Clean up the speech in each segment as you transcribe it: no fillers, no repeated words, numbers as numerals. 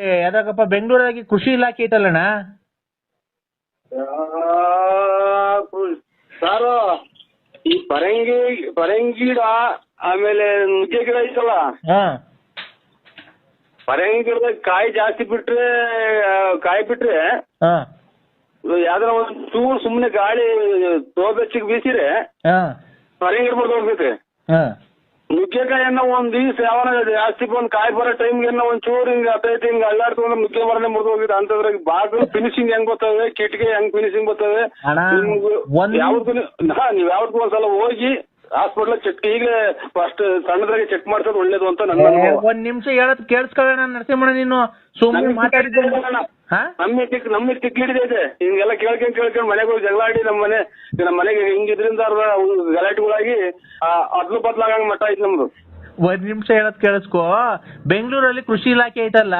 ಯಾವ್ದಾಗಪ್ಪ ಬೆಂಗಳೂರಾಗಿ ಕೃಷಿ ಇಲಾಖೆ ಐತಲ್ಲಣ್ಣ. ಸಾರು ಈ ಪರಂಗಿ ಗಿಡ ಆಮೇಲೆ ನುಗ್ಗೆ ಗಿಡ ಐತಲ್ಲ, ಪರಂಗಿ ಗಿಡದಾಗ ಕಾಯಿ ಜಾಸ್ತಿ ಬಿಟ್ರೆ ಯಾವ್ದಾರ ಒಂದ್ ಚೂರು ಸುಮ್ನೆ ಗಾಳಿ ತೋಬೆಚ್ಚಿಗೆ ಬೀಸಿರೆ ಪರಂಗಿ ಗಿಡ ಬರ್ದು ಹೋಗ್ತೈತೆ. ನುಗ್ಗೆಕಾಯನ್ನ ಒಂದ್ ದಿವ್ಸ ಯಾವನ ಜಾಸ್ತಿ ಬಂದ್ ಕಾಯಿ ಬರೋ ಟೈಮ್ಗೆ ಒಂದ್ ಚೂರು ಹಿಂಗ ಹತ್ತೈತಿ ಹಿಂಗ ಅಲ್ಲಾಡ್ತಂದ್ರೆ ನುಗ್ಗೆ ಮರನೇ ಮುರಿದು ಹೋಗಿದೆ. ಅಂತದ್ರಾಗ ಬಾಗಿಲು ಫಿನಿಶಿಂಗ್ ಹೆಂಗ್ ಬರ್ತವೆ, ಕಿಟಕಿ ಹೆಂಗ್ ಫಿನಿಶಿಂಗ್ ಬರ್ತವೆ. ನೀವ್ ಯಾವ್ದು ಒಂದ್ಸಲ ಹೋಗಿ ಹಾಸ್ಪಿಟ್ಲ್ ಚೆಕ್ ಈಗಲೇ ಫಸ್ಟ್ ಸಣ್ಣದ್ರಾಗೆ ಚೆಕ್ ಮಾಡ್ಸೋದು ಒಳ್ಳೇದು ಅಂತ ನನ್ನ ಒಂದ್ ನಿಮಿಷ ಹೇಳೋದ್ ಕೇಳಿಸ್ಕೊಳ್ಳೋಣ ನರಸಿಂಹಣ್ಣ. ನೀನು ಸುಮ್ಮನೆ ಮಾತಾಡಿದ್ದೆ ನಮ್ಗೆ ತಿಕ್ಲಿಡಿದೆ ಹಿಂಗೆಲ್ಲ ಕೇಳ್ಕೊಂಡ್ ಮನೆಗೆ ಹೋಗಿ ಜಗಳ ಆಡಿ ನಮ್ಮ ಮನೆಗೆ ಹಿಂಗಿದ್ರಿಂದ ಗಲಾಟೆಗಳಾಗಿ ಅದ್ಲು ಬದ್ಲಾಗಂಗ್ ಮಟ್ಟ ಐತಿ ನಮ್ದು. ಒಂದ್ ನಿಮಿಷ ಹೇಳೋದ್ ಕೇಳಿಸ್ಕೊ. ಬೆಂಗಳೂರಲ್ಲಿ ಕೃಷಿ ಇಲಾಖೆ ಐತಲ್ಲ,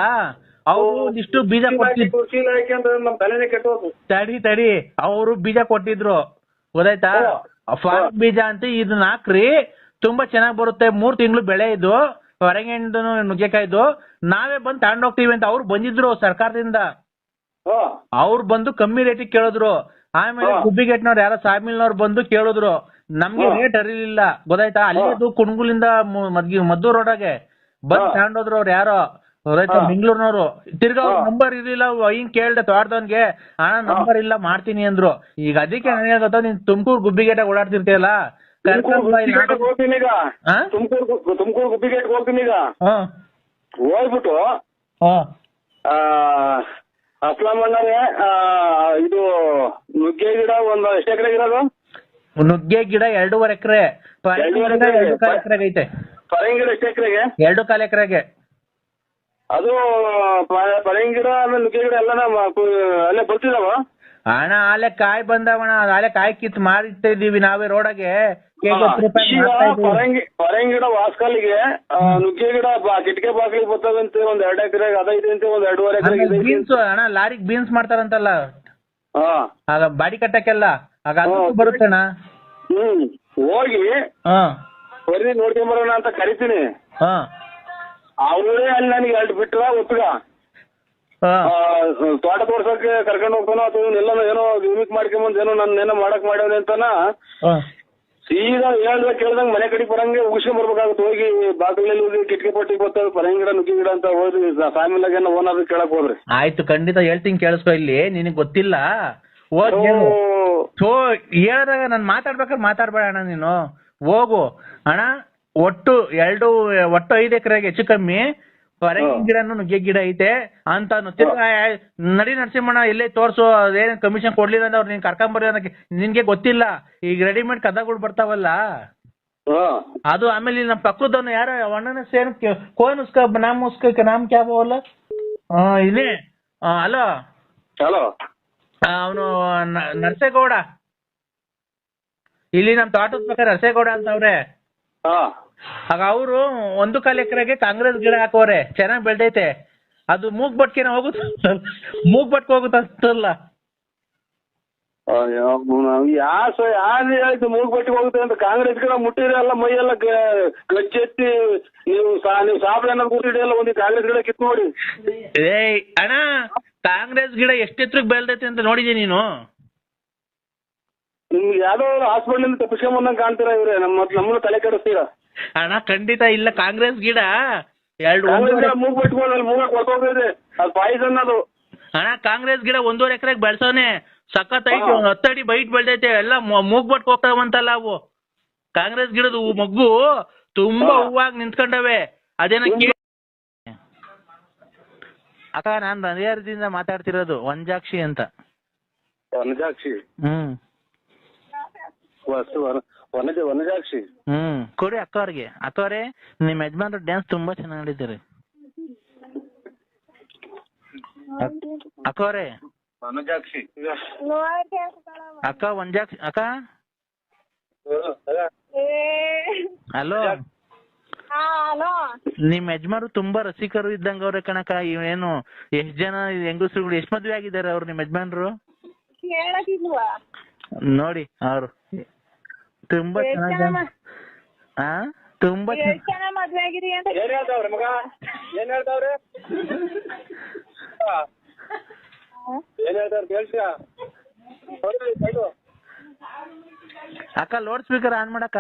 ಅವರು ಒಂದಿಷ್ಟು ಬೀಜ ಕೊಟ್ಟಿದ್ರು. ಕೃಷಿ ಇಲಾಖೆ ಅಂತ ನಮ್ ತಲೆನೇ ಕೆಟ್ಟೋದು. ತಡಿ ಅವರು ಬೀಜ ಕೊಟ್ಟಿದ್ರು, ಗೊತ್ತಾಯ್ತಾ? ಫಾರ್ಮ್ ಬೀಜ ಅಂತ ಇದನ್ನ ಹಾಕ್ರಿ, ತುಂಬಾ ಚೆನ್ನಾಗ್ ಬರುತ್ತೆ, 3 ತಿಂಗಳು ಬೆಳೆ ಇದು, ಹೊರಗೆಂಡು ನುಗ್ಗೆಕಾಯ್ದು, ನಾವೇ ಬಂದು ತಗೊಂಡೋಗ್ತೀವಿ ಅಂತ ಅವ್ರು ಬಂದಿದ್ರು ಸರ್ಕಾರದಿಂದ. ಅವ್ರು ಬಂದು ಕಮ್ಮಿ ರೇಟಿಗೆ ಕೇಳಿದ್ರು. ಆಮೇಲೆ ಗುಬ್ಬಿಗೇಟ್ನವ್ರು ಯಾರೋ ಸಾಮಿಲ್ನವ್ರು ಬಂದು ಕೇಳಿದ್ರು, ನಮ್ಗೆ ರೇಟ್ ಅರಿಲಿಲ್ಲ, ಗೊತ್ತಾಯ್ತಾ? ಅಲ್ಲಿದ್ದು ಕುಣಗುಲಿಂದ ಮದ್ದೂರ್ ರೋಡಾಗೆ ಬಂದು ತಗೊಂಡೋದ್ರು ಅವ್ರು ಯಾರೋ, ಗೊತ್ತಾಯ್ತಾ? ಬೆಂಗಳೂರಿನವ್ರು. ತಿರ್ಗಾ ಅವ್ರ ನಂಬರ್ ಇರ್ಲಿಲ್ಲ, ಹಿಂಗ್ ಕೇಳ್ದೆ ತೋಟದವನ್ಗೆ, ಅಣ್ಣ ನಂಬರ್ ಇಲ್ಲ ಮಾಡ್ತೀನಿ ಅಂದ್ರು. ಈಗ ಅದಕ್ಕೆ ನಾನು ಹೇಳ್ದ, ನೀನ್ ತುಮಕೂರು ಗುಬ್ಬಿಗೇಟಾಗ ಓಡಾಡ್ತಿರ್ತೀಯಲ್ಲ, ತುಮಕೂರು ಗುಬ್ಬಿಗೇಟ್ ಹೋಗ್ತೀನಿ ಈಗ. ಹೋಗ್ಬಿಟ್ಟು ಅಸ್ಲಾಂ ಅಣ್ಣರೇ, ಇದು ನುಗ್ಗೆ ಗಿಡ ಒಂದು ಎಷ್ಟು ಎಕರೆಗೆ ಇರೋದು? ನುಗ್ಗೆ ಗಿಡ 2.5 ಎಕರೆ, 2.5 ಎಕರೆಗೆ ಐತೆ. ಪರಂಗಿ ಗಿಡ ಎಷ್ಟು ಎಕರೆಗೆ? 2.25 ಎಕರೆಗೆ. ಅದು ಪರಂಗಿ ಗಿಡ ಆಮೇಲೆ ನುಗ್ಗೆ ಗಿಡ ಎಲ್ಲ ಅಲ್ಲೇ ಬರ್ತಿದಾವ ಅಣ್ಣ? ಆಲೆ ಕಾಯಿ ಬಂದವಣ, ಆಲೆ ಕಾಯಿ ಕಿತ್ ಮಾರಿಡ್ತಾ ಇದೀವಿ ನಾವೇ ರೋಡಾಗೆ. ಪರಂಗಿ ಗಿಡ ವಾಸ್ಕಲ್ಲಿಗೆ, ನುಗ್ಗೆ ಗಿಡ ಕಿಟಕೆ ಬಾಗಿಲಿಗೆ ಬರ್ತದಂತೆ ಒಂದ್ 2 ಎಕರೆಗೆ ಅದೈತೆ ಅಂತೆ, ಒಂದ್ 2.5 ಎಕರೆಗೆ. ಬೀನ್ಸ್ ಅಣ್ಣ, ಲಾರಿಗೆ ಬೀನ್ಸ್ ಮಾಡ್ತಾರಂತಲ್ಲ, ಆಗ ಬಾಡಿ ಕಟ್ಟಕ್ಕೆಲ್ಲ ಆಗ ಅದು ಬರುತ್ತಣ್ಣ. ಹೋಗಿ ಬರೀ ನೋಡ್ಕೊಂಬರೋಣ ಅಂತ ಕರಿತೀನಿ. ಅವರೇ ಅಲ್ಲಿ ನನಗೆ 2 ಬಿಟ್ರ ಒತ್ತಗ ತೋಟ ತೋರ್ಸಕ್ಕೆ ಕರ್ಕೊಂಡು ಹೋಗ್ತಾನೋ ಅಥವಾ ಎಲ್ಲ ಏನೋ ಯೂನಿಕ್ ಮಾಡ್ಕೊಂಬಂದ್ ಏನೋ ನನ್ನ ಏನೋ ಮಾಡಕ್ ಮಾಡ್ಯಾವ ಅಂತಾನ ಸೀದಾ ಕೇಳ್ದಂಗ್ ಮನೆ ಕಡೆ ಬರಂಗೆ ಉಗಿಸ್ಕೊಂಡ್ ಬರ್ಬೇಕಾಗುತ್ತೆ. ಹೋಗಿ ಬಾಗಿಲಲ್ಲಿ ಹೋಗಿ ಕಿಟಕಿ ಪಟ್ಟಿಗೆ ಬರ್ತವೆ ಪರಂಗಿ ಗಿಡ ನುಗ್ಗಿ ಗಿಡ ಅಂತ ಹೋದ್ರಿ ಫ್ಯಾಮಿಲಿಯಾಗ ಏನೋ ಓನರ್ ಕೇಳಕ್ ಹೋದ್ರಿ. ಆಯ್ತು, ಖಂಡಿತ ಹೇಳ್ತೀನಿ, ಕೇಳಿಸ್ಕೊ. ಇಲ್ಲಿ ನಿನಗ್ ಗೊತ್ತಿಲ್ಲ ಹೇಳಿದಾಗ ನಾನು ಮಾತಾಡ್ಬೇಕಾದ್ರೆ ಮಾತಾಡ್ಬೇಡ ಅಣ್ಣ, ನೀನು ಹೋಗು ಅಣ್ಣ. ಒಟ್ಟು 5 ಎಕರೆಗೆ ಹೆಚ್ಚು ಕಮ್ಮಿ ಪರಂಗಿ ಗಿಡನು ನುಗ್ಗೆ ಗಿಡ ಐತೆ ಅಂತ. ನಡಿ ನರಸಿಂಹಣ್ಣ, ಎಲ್ಲೇ ತೋರ್ಸು, ಅದೇನ್ ಕಮಿಷನ್ ಕೊಡ್ಲಿಲ್ಲ ಅಂದ್ರೆ ಅವ್ರು ನೀನ್ ಕರ್ಕೊಂಬರ್ರಿ ಅನ್ನಕ್ಕೆ ನಿನ್ಗೆ ಗೊತ್ತಿಲ್ಲ. ಈಗ ರೆಡಿಮೇಡ್ ಕದಗಳು ಬರ್ತಾವಲ್ಲ ಅದು. ಆಮೇಲೆ ನಮ್ಮ ಪಕ್ಕದವನು ಯಾರ ಅಣ್ಣನ ಸೇನ್ ಕೋನ್ ಉಸ್ಕ ನಾಮ್ ಉಸ್ಕ ನಾಮ್ ಕ್ಯಾ ಬೋಲ ಇಲ್ಲಿ ಹಲೋ ಅವನು ನರಸೇಗೌಡ, ಇಲ್ಲಿ ನಮ್ ತೋಟದ ಪಕ್ಕ ನರಸೇಗೌಡ ಅಂತ ಅವ್ರೆ. ಆಗ ಅವರು 1.25 ಎಕರೆಗೆ ಕಾಂಗ್ರೆಸ್ ಗಿಡ ಹಾಕೋರೆ, ಚೆನ್ನಾಗ್ ಬೆಳ್ದೈತೆ. ಅದು ಮೂಗ್ಬಟ್ಕೆನ ಹೋಗುತ್ತ, ಮೂಗ್ಬಟ್ಕೆ ಹೋಗುತ್ತಲ್ಲ. ಆಯ್ತು ಮೂಗ್ಬಟ್ಟಿಗೆ ಹೋಗುತ್ತೆ ಅಂತ. ಕಾಂಗ್ರೆಸ್ ಗಿಡ ಮುಟ್ಟಿದ್ರೆ ಎಲ್ಲ ಮೈಯೆಲ್ಲ ಗಚ್ಚೆತ್ತಿ ನೀವು ಸಾಬ್ರ ಏನಾದ್ರು ಕೂತಿಡಿ ಎಲ್ಲ ಒಂದು ಕಾಂಗ್ರೆಸ್ ಗಿಡ ಕಿತ್ ನೋಡಿ. ಅಣ್ಣ, ಕಾಂಗ್ರೆಸ್ ಗಿಡ ಎಷ್ಟು ಎತ್ತರಕ್ಕೆ ಬೆಳ್ದೈತೆ ಅಂತ ನೋಡಿದೀನಿ ನೀನು? ನಿಮ್ಗೆ ಯಾವ್ದೋ ಹಾಸ್ಪಿಟಲ್ ತಪ್ಪಿಸ್ಕೊಂಬಂದಂಗೆ ಕಾಣ್ತೀರಾ ಇವ್ರೆ, ನಮ್ಮನ್ನ ತಲೆ ಕೆಡಿಸ್ತೀರಾ ಅಣ್ಣ? ಖಂಡಿತ ಇಲ್ಲ, ಕಾಂಗ್ರೆಸ್ ಗಿಡ ಮೂಗ್ ಬಿಟ್ಕೊಂಡು ಮೂಗಕ್ಕೆ ಹೊರಟೋಗಿದೆ, ಅದು ಪಾಯ್ಸನ್ ಅದು. ಅಣ್ಣ, ಕಾಂಗ್ರೆಸ್ ಗಿಡ 1.5 ಎಕರೆಗೆ ಬೆಳ್ಸವನೆ, ಸಖತ್ ಐತಿ, 10 ಅಡಿ ಬೈಟ್ ಬೆಳ್ದೈತೆ, ಎಲ್ಲ ಮೂಗ್ ಬಟ್ ಹೋಗ್ತಾವಂತಲ್ಲ ಅವು. ಕಾಂಗ್ರೆಸ್ ಗಿಡದ ಮಗ್ಗು ತುಂಬಾ ಹೂವಾಗಿ ನಿಂತ್ಕೊಂಡವೆ. ಅದೇನ ಅಕ್ಕ, ನಾನ್ ಹರಿಹರದಿಂದ ಮಾತಾಡ್ತಿರೋದು, ವಂಜಾಕ್ಷಿ ಅಂತ. ವನಜಾಕ್ಷಿ? ವನಜಾಕ್ಷಿ ಕೊಡಿ ಅಕ್ಕವ್ರಿಗೆ. ಅಕ್ಕವ್ರೆ, ನಿಮ್ ಯಜಮಾನ್ರು ಡ್ಯಾನ್ಸ್ ತುಂಬಾ ಚೆನ್ನಾಗಿ ಆಡಿದ್ದಾರೆ. ಅಕ್ಕವ್ರೆ, ವನಜಾಕ್ಷಿ ಅಕ್ಕ, ವಂಜಾಕ್ಷಿ ಅಕ್ಕ. ಹಲೋ, ನಿಮ್ ಯಜಮಾನ್ರು ತುಂಬಾ ರಸಿಕರು ಇದ್ದಂಗ ಅವ್ರೆ ಕಣಕ್ಕ. ಏನು ಎಷ್ಟ್ ಜನ ಹೆಂಗಸರುಗಳು ಎಷ್ಟು ಮದ್ವೆ ಆಗಿದ್ದಾರೆ ಅವ್ರು ನಿಮ್ ಯಜಮಾನ್ರು? ನೋಡಿ, ಅವ್ರು ತುಂಬಾ ಚೆನ್ನಾಗಿ ತುಂಬಾ ಮದ್ವೆ ಆಗಿರಿ ಅಂತ ಏನ್ ಹೇಳ್ತಾವ್ರೆ ಮಗ, ಏನ್ ಹೇಳ್ತಾವ್ರೆ? ಅಕ್ಕ ಲೌಡ್ ಸ್ಪೀಕರ್ ಆನ್ ಮಾಡಕ್ಕ.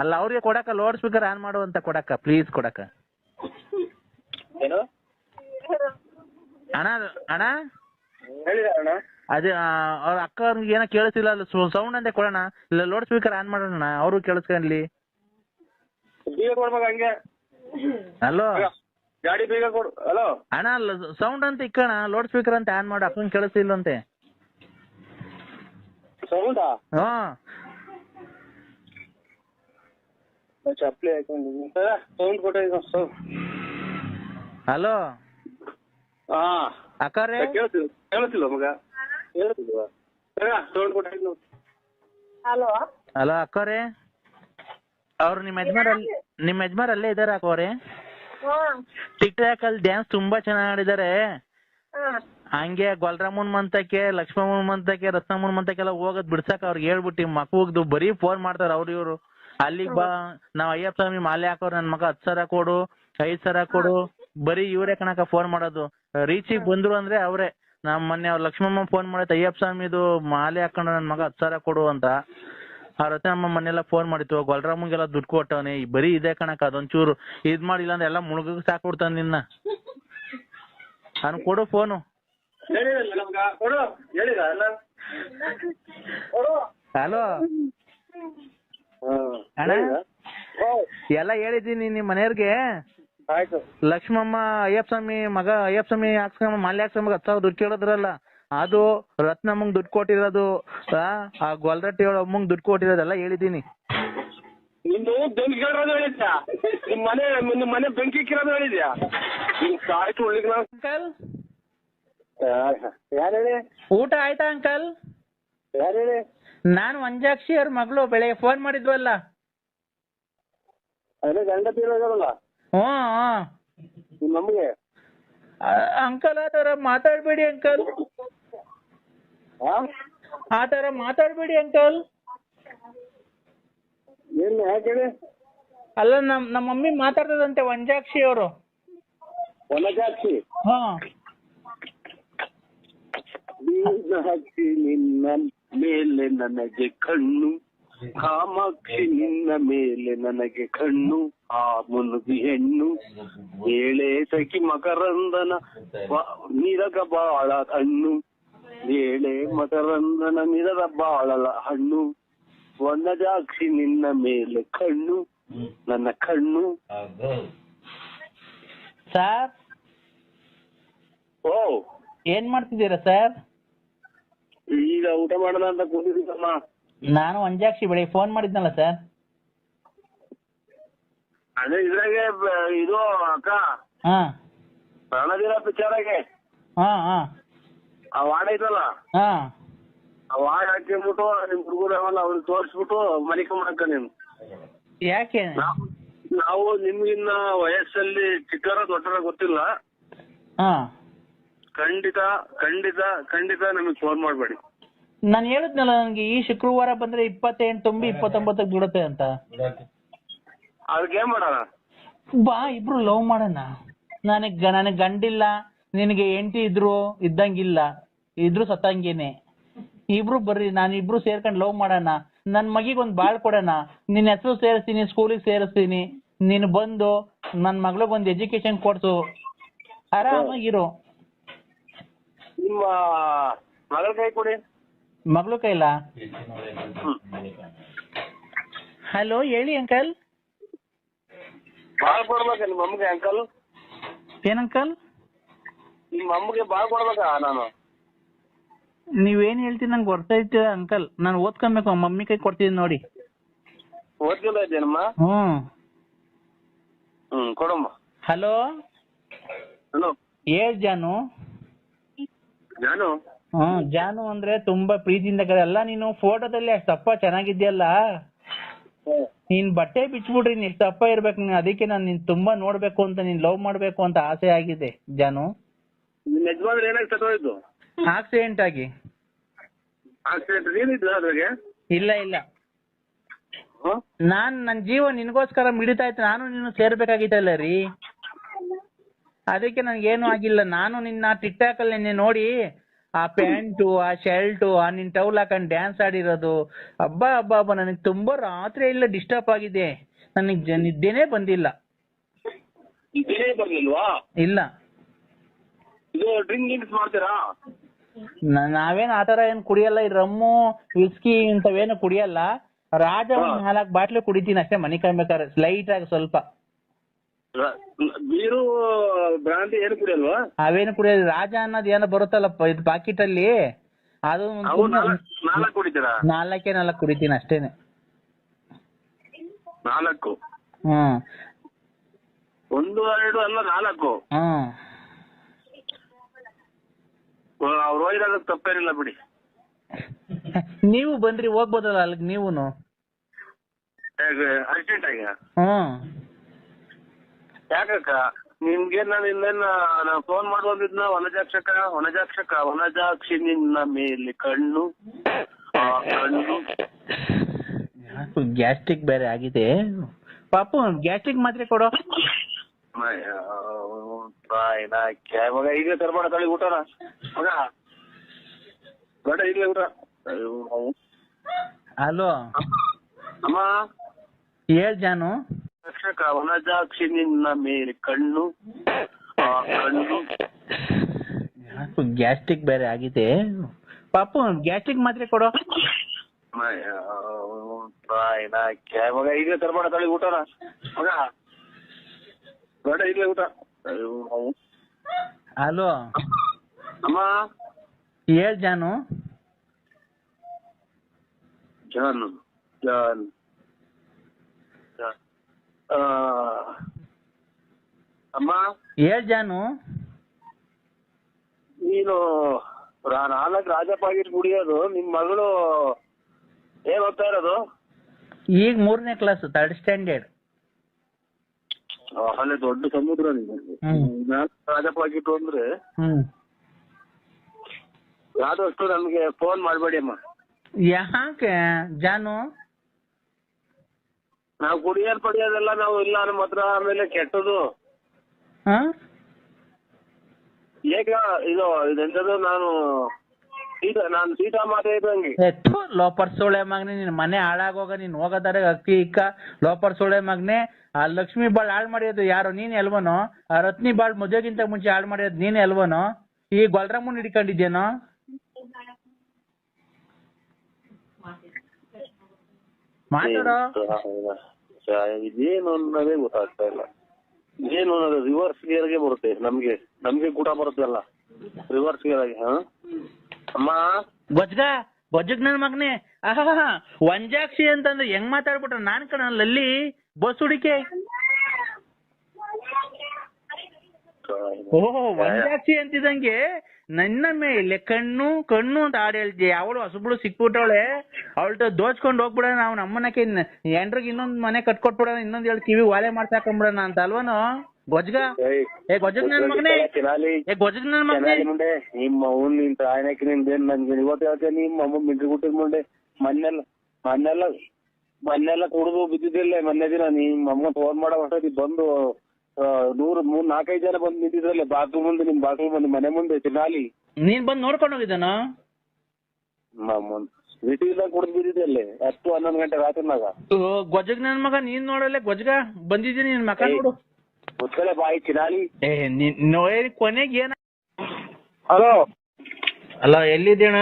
ಅಲ್ಲ ಅವ್ರಿಗೆ ಕೊಡಕ್ಕ ಲೌಡ್ ಸ್ಪೀಕರ್ ಆನ್ ಮಾಡು ಅಂತ ಕೊಡಕ್ಕ, ಪ್ಲೀಸ್ ಕೊಡಕ್ಕ. ಏನು ಅಣ್ಣ ಅಣ್ಣ ಹೇಳಿದ ಅಣ್ಣ? ಅದೇ ಅವ್ರ ಅಕ್ಕ ಅವ್ರಿಗೆ ಏನೋ ಕೇಳಿಸಿಲ್ಲ, ಸೌಂಡ್ ಅಂತ ಕೊಡೋಣ, ಇಲ್ಲ ಲೌಡ್ ಸ್ಪೀಕರ್ ಆನ್ ಮಾಡೋಣ, ಅವರು ಕೇಳಿಸ್ಕೊಳ್ಳಿ. ಬೀಗ ಕೊಡ್ಬೇಕು ಹಂಗೆ. ಹಲೋ ಗಾಡಿ ಬೀಗ ಕೊಡು. ಹಲೋ ಅಣ್ಣ ಸೌಂಡ್ ಅಂತ ಇಕ್ಕಣ, ಲೌಡ್ ಸ್ಪೀಕರ್ ಅಂತ ಆನ್ ಮಾಡು, ಅಕ್ಕಂಗೆ ಕೇಳಿಸಿಲ್ಲಂತೆ. ಸೌಂಡಾ? ಹಾ ಚಪ್ಪಲಿ ಹಾಕೊಂಡು ಸೌಂಡ್ ಕೊಟ್ಟಿದ್ದ. ಹಲೋ ಹಾ ಅಕ್ಕಾರೆ ಕೇಳಿಸ್ತಿಲ್ವ ಮಗ? ಕೇಳಿಸ್ತಿಲ್ವಾ? ಸೌಂಡ್ ಕೊಟ್ಟಿದ್ದು. ಹಲೋ ಹಲೋ ಅಕ್ಕಾರೆ, ಅವ್ರು ನಿಮ್ಮ ಯಜಮಾರ್ ಅಲ್ಲೇ ಇದಾರೆ ಅಕ್ಕವ್ರೆ. ಟಿಕ್ ಟಾಕ್ ಅಲ್ಲಿ ಡ್ಯಾನ್ಸ್ ತುಂಬಾ ಚೆನ್ನಾಗಿ ಆಡಿದ್ದಾರೆ. ಹಂಗೆ ಗೊಲ್ರಾಮನ್ ಮಂತಕ್ಕೆ, ಲಕ್ಷ್ಮಮ್ಮನ್ ಮಂತಕ್ಕೆ, ರತ್ನಮ್ಮನ್ ಮಂತಕ್ಕೆಲ್ಲ ಹೋಗೋದ್ ಬಿಡ್ಸಕ್ ಅವ್ರಿಗೆ ಹೇಳ್ಬಿಟ್ಟು ಮಕ್ಕಳು ಬರೀ ಫೋನ್ ಮಾಡ್ತಾರ ಅವ್ರು ಇವ್ರು. ಅಲ್ಲಿಗ್ ಬಾ, ನಾವ್ ಅಯ್ಯಪ್ಪ ಸ್ವಾಮಿ ಮಾಲೆ ಹಾಕೋರು, ನನ್ ಮಗ 10,000 ಕೊಡು, 5,000 ಕೊಡು, ಬರೀ ಇವ್ರೇ ಕಣಕ ಫೋನ್ ಮಾಡೋದು. ರೀಚಿಗೆ ಬಂದ್ರು ಅಂದ್ರೆ ಅವ್ರೆ. ಮೊನ್ನೆ ಅವ್ರ ಲಕ್ಷ್ಮಮ್ಮ ಫೋನ್ ಮಾಡೈತೆ, ಅಯ್ಯಪ್ಪ ಸ್ವಾಮಿದು ಮಾಲೆ ಹಾಕೊಂಡು ನನ್ ಮಗ 10,000 ಕೊಡು ಅಂತ. ಆ ರತ್ನಮ್ಮ ಮೊನ್ನೆಲ್ಲ ಫೋನ್ ಮಾಡಿತ್ತು, ಗೊಲ್ರಾಮಂಗೆಲ್ಲ ದುಡ್ಡು ಕೊಟ್ಟವನೆ, ಬರೀ ಇದೆ ಕಣಕ, ಅದೊಂಚೂರು ಇದ್ ಮಾಡಿಲ್ಲ ಅಂದ್ರೆ ಎಲ್ಲ ಮುಳುಗ ಸಾಕ್ಬಿಡ್ತಾನೆ ನಿನ್ನ. ಅವ್ನು ಕೊಡು ಫೋನು. ಹಲೋ ಅಣ್ಣ, ಎಲ್ಲ ಹೇಳಿದ್ದೀನಿ ನಿಮ್ ಮನೆಯವ್ರಿಗೆ. ಆಯ್ತು. ಲಕ್ಷ್ಮಮ್ಮ ಅಯ್ಯಪ್ಪ ಸ್ವಾಮಿ ಮಗ, ಅಯ್ಯಪ್ಪ ಸ್ವಾಮಿ ಹಾಕ್ಸ್ಕೊಂಬ ಮಾಲೆ ಹಾಕ್ಸ್ಕೊಂಬ 10,000 ದುಡ್ಡು ಕೇಳಿದ್ರಲ್ಲ, ಅದು ರತ್ನಮ್ಮಂಗ್ ದುಡ್ಡು ಕೊಟ್ಟಿರೋದು, ಆ ಗೊಲ್ರಟ್ಟಿ ಅಮ್ಮಂಗ್ ದುಡ್ಡು ಕೊಟ್ಟಿರೋದೆಲ್ಲ ಹೇಳಿದ್ದೀನಿ. ನಿಂದು ಬೆಂಕಿ ಕೇಳೋದು ಹೇಳಿದ್ಯಾ? ನಿಮ್ ಮನೆ ಬೆಂಕಿ ಕಿರೋದು ಹೇಳಿದ್ಯಾ? ನಿಮ್ ಸಾಯ್ತು ಉಳ್ಳಿಗ್ ನಾವು. ಅಂಕಲ್ ಯಾರು ಹೇಳಿ? ಊಟ ಆಯ್ತಾ ಅಂಕಲ್? ಯಾರು ಹೇಳಿ? ನಾನು ವಂಜಾಕ್ಷಿ ಅವ್ರ ಮಗಳು, ಬೆಳಗ್ಗೆ ಫೋನ್ ಮಾಡಿದ್ವಲ್ಲ. ಅದೇ ಗಂಡ ತೀರೋದಲ್ಲ ಹ್ಮ್ ನಿಮ್ಮ ನಮ್ಗೆ. ಅಂಕಲ್ ಆ ತರ ಮಾತಾಡ್ಬೇಡಿ ಅಂಕಲ್, ಆ ತರ ಮಾತಾಡ್ಬೇಡಿ ಅಂಕಲ್. ಏನ್ ಯಾಕೆ ಹೇಳಿ? ಅಲ್ಲ ನಮ್ಮ ಮಮ್ಮಿ ಮಾತಾಡ್ತದಂತೆ, ವಂಜಾಕ್ಷಿ ಅವರು. ವನಜಾಕ್ಷಿ? ಹಾ ಹಚ್ಚಿ ನಿನ್ನ ಮೇಲೆ ನನಗೆ ಕಣ್ಣು, ಕಾಮಾಕ್ಷಿ ನಿನ್ನ ಮೇಲೆ ನನಗೆ ಕಣ್ಣು, ಆ ಮುನುಗಿ ಹೆಣ್ಣು, ಏಳೆ ಸಖಿ ಮಕರಂದನ ನಿರಗ ಬಾಳ ಹಣ್ಣು, ಏಳೆ ಮಕರಂದನ ನಿರದ ಬಾಳಲ ಹಣ್ಣು, ವನಜಾಕ್ಷಿ ನಿನ್ನ ಮೇಲೆ ಕಣ್ಣು, ನನ್ನ ಕಣ್ಣು. ಸರ್ ಓ ಏನ್ ಮಾಡ್ತಿದ್ದೀರಾ ಸರ್? ಈಗ ಊಟ ಮಾಡೋಣ ಅಂತ ಕೂತಿದ್ದೀನಮ್ಮ. ನಾನು ವಂಜಾಕ್ಷಿ ಬೆಳಿಗ್ಗೆ ಫೋನ್ ಮಾಡಿದ್ನಲ್ಲ ಸರ್. ಅದೇ ಇದ್ರಾಗೆ ಇದು ಅಕ್ಕ, ಹಾ ರಣಧೀರ ಪಿಕ್ಚರಾಗೆ ಹಾ ಹಾ ಆ ವಾರ್ಡ್ ಐತಲ್ಲ, ಹಾ ಆ ವಾರ್ಡ್ ಹಾಕಿಬಿಟ್ಟು ನಿಮ್ ಹುಡುಗರು ಅವಲ್ಲ ಅವ್ರಿಗೆ ತೋರಿಸ್ಬಿಟ್ಟು ಮನಿಕೊಂಬಿಡಕ್ಕ ನೀನು. ಯಾಕೆ? ನಾವು ನಿಮ್ಗಿನ್ನ ವಯಸ್ಸಲ್ಲಿ ಚಿಕ್ಕರ ದೊಡ್ಡರ ಗೊತ್ತಿಲ್ಲ. ಹಾ ಖಂಡಿತ ಖಂಡಿತ ಖಂಡಿತ ನಮಗ್ ಫೋನ್ ಮಾಡ್ಬೇಡಿ. ನಾನು ಹೇಳಿದ್ನಲ್ಲ, ನನ್ಗೆ ಈ ಶುಕ್ರವಾರ ಬಂದ್ರೆ 28 ತುಂಬಿ 29ಕ್ಕೆ ಬಿಡುತ್ತೆ ಅಂತ. ಅದಕ್ಕೆ ಏನ್ ಮಾಡೋಣ? ಬಾ ಇಬ್ರು ಲವ್ ಮಾಡೋಣ. ನನಗ್ ಗಂಡಿಲ್ಲ, ನಿನಗೆ ಹೆಂಡತಿ ಇದ್ದಂಗಿಲ್ಲ, ಇದ್ರು ಸತ್ತಂಗೇನೆ. ಇಬ್ರು ಬರ್ರಿ, ನಾನಿಬ್ರು ಸೇರ್ಕೊಂಡು ಲವ್ ಮಾಡೋಣ. ನನ್ ಮಗಿಗೊಂದ್ ಬಾಳ್ ಕೊಡೋಣ. ನಿನ್ ಹೆಸರು ಸೇರಿಸ್ತೀನಿ, ಸ್ಕೂಲಿಗೆ ಸೇರಿಸ್ತೀನಿ. ನೀನು ಬಂದು ನನ್ ಮಗಳಿಗೊಂದು ಎಜುಕೇಶನ್ ಕೊಡ್ಸು, ಆರಾಮಾಗಿರು. ನಿಮ್ಮ ಮಗಳ ಕೈ ಕೊಡಿ. ಮಗಳು ಕೈಲ? ಹಲೋ ಹೇಳಿ ಅಂಕಲ್. ಬಾಳ್ ಕೊಡ್ಬೇಕ ನಿಮ್ಮ ಅಮ್ಮಗೆ ಅಂಕಲ್? ಏನ್ ಅಂಕಲ್? ನಿಮ್ಮ ಅಮ್ಮಗೆ ಬಾಳ್ ಕೊಡ್ಬೇಕಾ ನಾನು? ನೀವೇನ್ ಹೇಳ್ತೀನಿ ನಂಗೆ ಗೊತ್ತೈತೆ ಅಂಕಲ್. ನಾನು ಓದ್ಕೊಬೇಕು, ಮಮ್ಮಿ ಕೈ ಕೊಡ್ತೀನಿ ನೋಡಿ. ಓದ್ಕೊಂಡ ಇದ್ದೇನಮ್ಮ? ಕೊಡಮ್ಮ. ಹಲೋ ಹಲೋ ಏಳ್ ಜಾನು. ನಾನು ಜಾನು ಅಂದ್ರೆ ತುಂಬಾ ಪ್ರೀತಿಯಿಂದ ಅಲ್ಲ. ನೀನು ಫೋಟೋದಲ್ಲಿ ಅಷ್ಟು ದಪ್ಪ ಚೆನ್ನಾಗಿದ್ಯಲ್ಲ, ನೀನ್ ಬಟ್ಟೆ ಬಿಚ್ಬಿಡ್ರಿ, ನೀನ್ ದಪ್ಪ ಇರ್ಬೇಕು. ಅದಕ್ಕೆ ನಾನು ನಿನ್ ತುಂಬಾ ನೋಡ್ಬೇಕು ಅಂತ, ನೀನ್ ಲವ್ ಮಾಡ್ಬೇಕು ಅಂತ ಆಸೆ ಆಗಿದೆ ಜಾನು. ನಿಮ್ ಯಜಮಾನ್ರು ಏನಾಗಿ ಸತ್ತೋಯ್ತು? ಆಕ್ಸಿಡೆಂಟ್ ಆಗಿ. ಆಕ್ಸಿಡೆಂಟ್ ಏನಿದ್ರು ಅದ್ರಾಗೆ? ಇಲ್ಲ ಇಲ್ಲ, ನನ್ ಜೀವ ನಿನ್ಗೋಸ್ಕರ ಮಿಡಿತಾ ಇತ್ತು. ನಾನು ನೀನು ಸೇರ್ಬೇಕಾಗಿತ್ತಲ್ಲ ರೀ. ಅದಕ್ಕೆ ನನ್ಗೇನು ಆಗಿಲ್ಲ. ನಾನು ನಿನ್ನ ಟಿಕ್ಟಾಕ್ ಅಲ್ಲಿ ನಿನ್ನೆ ನೋಡಿ ಆ ಪ್ಯಾಂಟು ಆ ಶರ್ಟು ಆ ನಿನ್ ಟೌಲ್ ಹಾಕೊಂಡು ಡ್ಯಾನ್ಸ್ ಆಡಿರೋದು ಹಬ್ಬ ಹಬ್ಬ ಹಬ್ಬ ನನಗೆ ತುಂಬಾ ರಾತ್ರಿ ಎಲ್ಲ ಡಿಸ್ಟರ್ಬ್ ಆಗಿದೆ. ನನಗೆ ನಿದ್ದೆನೇ ಬಂದಿಲ್ಲ. ಇದೇ ಬರ್ಲಿಲ್ವಾ? ಇಲ್ಲ. ಇದು ಡ್ರಿಂಕ್ಸ್ ಮಾಡ್ತೀರಾ? ನಾವೇನ್ ಆತರ ಏನ್ ಕುಡಿಯಲ್ಲ. ಈ ರಮ್ಮು ವಿಸ್ಕಿ ಇಂಥವೇನು ಕುಡಿಯಲ್ಲ. ರಾಜ ಒಂದ್ 4 ಬಾಟ್ಲು ಕುಡಿತೀನಿ ಅಷ್ಟೇ ಮನೆ ಕಾಯ್ಬೇಕಾದ್ರೆ ಲೈಟ್ ಆಗಿ ಸ್ವಲ್ಪ. ಬೀರು ಬ್ರಾಂತಿ ಏನು ಕುಡಿಯಲ್ವಾ? ಅವೇನು ಕುಡಿಯೋದು. ರಾಜ ಅನ್ನೋದು ಏನೋ ಬರುತ್ತಲ್ಲಪ್ಪ ಇದು ಪಾಕಿಟ್ ಅಲ್ಲಿ ಅದು 4 ಕುಡಿತೀರಾ? 4 ಕುಡಿತೀನಿ ಅಷ್ಟೇನೆ. 4? ಹ್ಮ್. 1 2 ಅಲ್ಲ 4. ಹ್ಮ್. ಅವ್ರು ಹೋಗಿರೋದು ತಪ್ಪೇನಿಲ್ಲ ಬಿಡಿ. ನೀವು ಬಂದ್ರಿ ಹೋಗ್ಬೋದಲ್ಲ ಅಲ್ಲಿಗೆ ನೀವುನು. ಅರ್ಜೆಂಟ್ ಆಗಿ? ಹ್ಮ್. ಯಾಕಕ್ಕ ನಿಮ್ಗೆ ನಾನು ಇನ್ನೇನ ಫೋನ್ ಮಾಡುವಂತಿದ್ನ ವನಜಾಕ್ಷಿ ನಿನ್ನ ಮೇಲೆ ಕಣ್ಣು ಕಣ್ಣು. ಗ್ಯಾಸ್ಟ್ರಿಕ್ ಬೇರೆ ಆಗಿದೆ ಪಾಪು. ಗ್ಯಾಸ್ಟ್ರಿಕ್ ಮಾತ್ರೆ ಕೊಡೋ. ಮಗ ಈಗ ತರ್ಬೇಡ ತಳಿ ಊಟನ ಮಗ ಬೇಡ ಈಗಲೇ ಊಟ. ಹಲೋ ಅಮ್ಮ ಹೇಳ್ ಜಾನು. ವನಜಾಕ್ಷಿ ನಿನ್ನ ಮೇಲೆ ಕಣ್ಣು ಕಣ್ಣು. ಗ್ಯಾಸ್ಟ್ರಿಕ್ ಬೇರೆ ಆಗಿದೆ ಪಾಪು. ಗ್ಯಾಸ್ಟ್ರಿಕ್ ಮಾತ್ರೆ ಕೊಡೋ. ಮಗ ಈಗ ತರ್ಬೇಡ ತಳಿ ಊಟನ ಮಗ ಬೇಡ ಈಗಲೇ ಊಟ. ಹಲೋ ಅಮ್ಮ ಹೇಳ್ ಜಾನು. ಜಾನು ಜಾನ್ ಅಮ್ಮ ಹೇಳ್ ಜಾನು. ನೀನು 4 ರಾಜ ಪಾಕಿಟ್ ಕುಡಿಯೋದು. ನಿಮ್ ಮಗಳು ಏನ್ ಓದ್ತಾ ಇರೋದು? ಈಗ 3ನೇ ಕ್ಲಾಸ್ 3rd ಸ್ಟ್ಯಾಂಡರ್ಡ್. ಅಲ್ಲೇ ದೊಡ್ಡ ಸಮುದ್ರ ನೀನು. 4 ರಾಜ ಪಾಕಿಟ್ ಅಂದ್ರೆ ಆದಷ್ಟು ನಮ್ಗೆ ಫೋನ್ ಮಾಡ್ಬೇಡಿ ಅಮ್ಮ. ಯಾಕೆ ಜಾನು? ನಾವು ಕುಡಿಯೋದ್ ಪಡಿಯೋದೆಲ್ಲ ನಾವು ಇಲ್ಲ ನಮ್ಮ ಹತ್ರ. ಆಮೇಲೆ ಕೆಟ್ಟದು ಈಗ ಇದೆಂತದ್ದು ನಾನು ಸೀತಾ ಮಾತೆ ಇದ್ದಂಗೆ. ಲೋಪರ್ ಸೋಳೆ ಮಗನೆ ನಿನ್ ಮನೆ ಹಾಳಾಗೋಗ. ನೀನ್ ಹೋಗೋದಾರೆ ಅಕ್ಕಿ ಇಕ್ಕ ಲೋಪರ್ ಸೋಳೆ ಮಗನೆ. ಆ ಲಕ್ಷ್ಮಿ ಬಾಳ್ ಹಾಳು ಮಾಡಿರೋದು ಯಾರು? ನೀನ್ ಎಲ್ವನೋ? ಆ ರತ್ನಿ ಬಾಳ್ ಮದುವೆಗಿಂತ ಮುಂಚೆ ಹಾಳು ಮಾಡಿರೋದು ನೀನ್ ಎಲ್ವನೋ? ಈ ಗೊಲ್ರಮ್ಮನ್ ಹಿಡ್ಕೊಂಡಿದ್ಯೇನೋ? ಮಾತಾಡೋ. ಇದೇನು ಅನ್ನೋದೇ ಗೊತ್ತಾಗ್ತಾ ಇಲ್ಲ. ಏನು ಅನ್ನೋದು ರಿವರ್ಸ್ ಗೇರ್ಗೆ ಬರುತ್ತೆ. ನಮ್ಗೆ ಕೂಡ ಬರುತ್ತಲ್ಲ ರಿವರ್ಸ್ ಗೇರ್ ಆಗಿ. ಅಮ್ಮ ಗೊಜ್ಜಗ್ ನನ್ ಮಗನೆ. ವಂಜಾಕ್ಷಿ ಅಂತಂದ್ರೆ ಹೆಂಗ್ ಮಾತಾಡ್ಬಿಟ್ರ? ನಾನ್ ಕಣಲ್ಲಿ ಬಸ್ ಹುಡಿಕೆ. ಓಹೋ ವಂಜಾಕ್ಷಿ ಅಂತಿದಂಗೆ ನನ್ನ ಮೇಲೆ ಕಣ್ಣು ಕಣ್ಣು ಅಂತ ಹಾಡು ಹೇಳ್ತಿ. ಅವಳು ಹೊಸಬ್ಳು ಸಿಕ್ಬಿಟ್ಟವಳೆ. ಅವಳ್ತ ದೋಚ್ಕೊಂಡ್ ಹೋಗ್ಬಿಡ. ನಾವು ನಮ್ಮನಕ್ಕೆ ಎಂಡ್ರಿಗೆ ಇನ್ನೊಂದ್ ಮನೆ ಕಟ್ಕೊಟ್ಬಿಡೋಣ. ಇನ್ನೊಂದ್ 2 ಕಿವಿ ವಾಲೆ ಮಾಡ್ಸಾಕೊಂಬಿಡೋಣ ಅಂತ ಅಲ್ವನೋ? ಗೊಜ್ಗ ಗೊಜ್ಜಗ್ ನನ್ ಮಗನೇ. ಗೊಜ್ಜಗ್ ನನ್ ಮಗನೇ. ನಿಮ್ಮ ಅವ್ನ್ ನಿಂತ ಆಯ್ನಕ್ಕೆ ನಿಂದೇನ್ ನನ್ಗೆ ಇವತ್ತು ಹೇಳ್ತೇ. ನಿಮ್ಮ ಅಮ್ಮ ಮಿಂಟ್ರಿ ಗುಟ್ಟಿದ್ ಮುಂದೆ ಮೊನ್ನೆಲ್ಲ ಕುಡಿದು ಬಿದ್ದಿದ್ದಿಲ್ಲ. ಮೊನ್ನೆ ದಿನ ನಿಮ್ಮ ಅಮ್ಮ ಫೋನ್ ಮಾಡೋ ಹೊಸದಿ ಬಂದು 4-5 ಜನ ಬಂದು ನಿಂತಿದ್ರಲ್ಲ ಬಾತ್ರೂಮ್ ಮುಂದೆ. ನಿಮ್ ಬಾತ್ರೂಮ್ ಬಂದು ಮನೆ ಮುಂದೆ ಚಿನ್ನಾಲಿ. ನೀನ್ ಬಂದ್ ನೋಡ್ಕೊಂಡು ಹೋಗಿದ್ದಾನ? ಸಿಟಿದಾಗ ಕುಡಿದು ಬಿದ್ದಿದ್ದಲ್ಲಿ 10-11 ಗಂಟೆ ರಾತ್ರಿನಾಗ. ಗೊಜ್ಜಗ್ ನನ್ ಮಗ. ನೀನ್ ನೋಡಲ್ಲ ಗೊಜ್ಗ ಬಂದಿದ್ದೀನಿ. ನಿನ್ ಮಕ ನೋಡು. ಗೊತ್ತಲ್ಲ ಬಾಯಿ ಚಿನ್ನಾಲಿ. ಕೊನೆಗೆ ಏನ? ಹಲೋ ಅಲ್ಲ ಎಲ್ಲಿದ್ದೀಣ?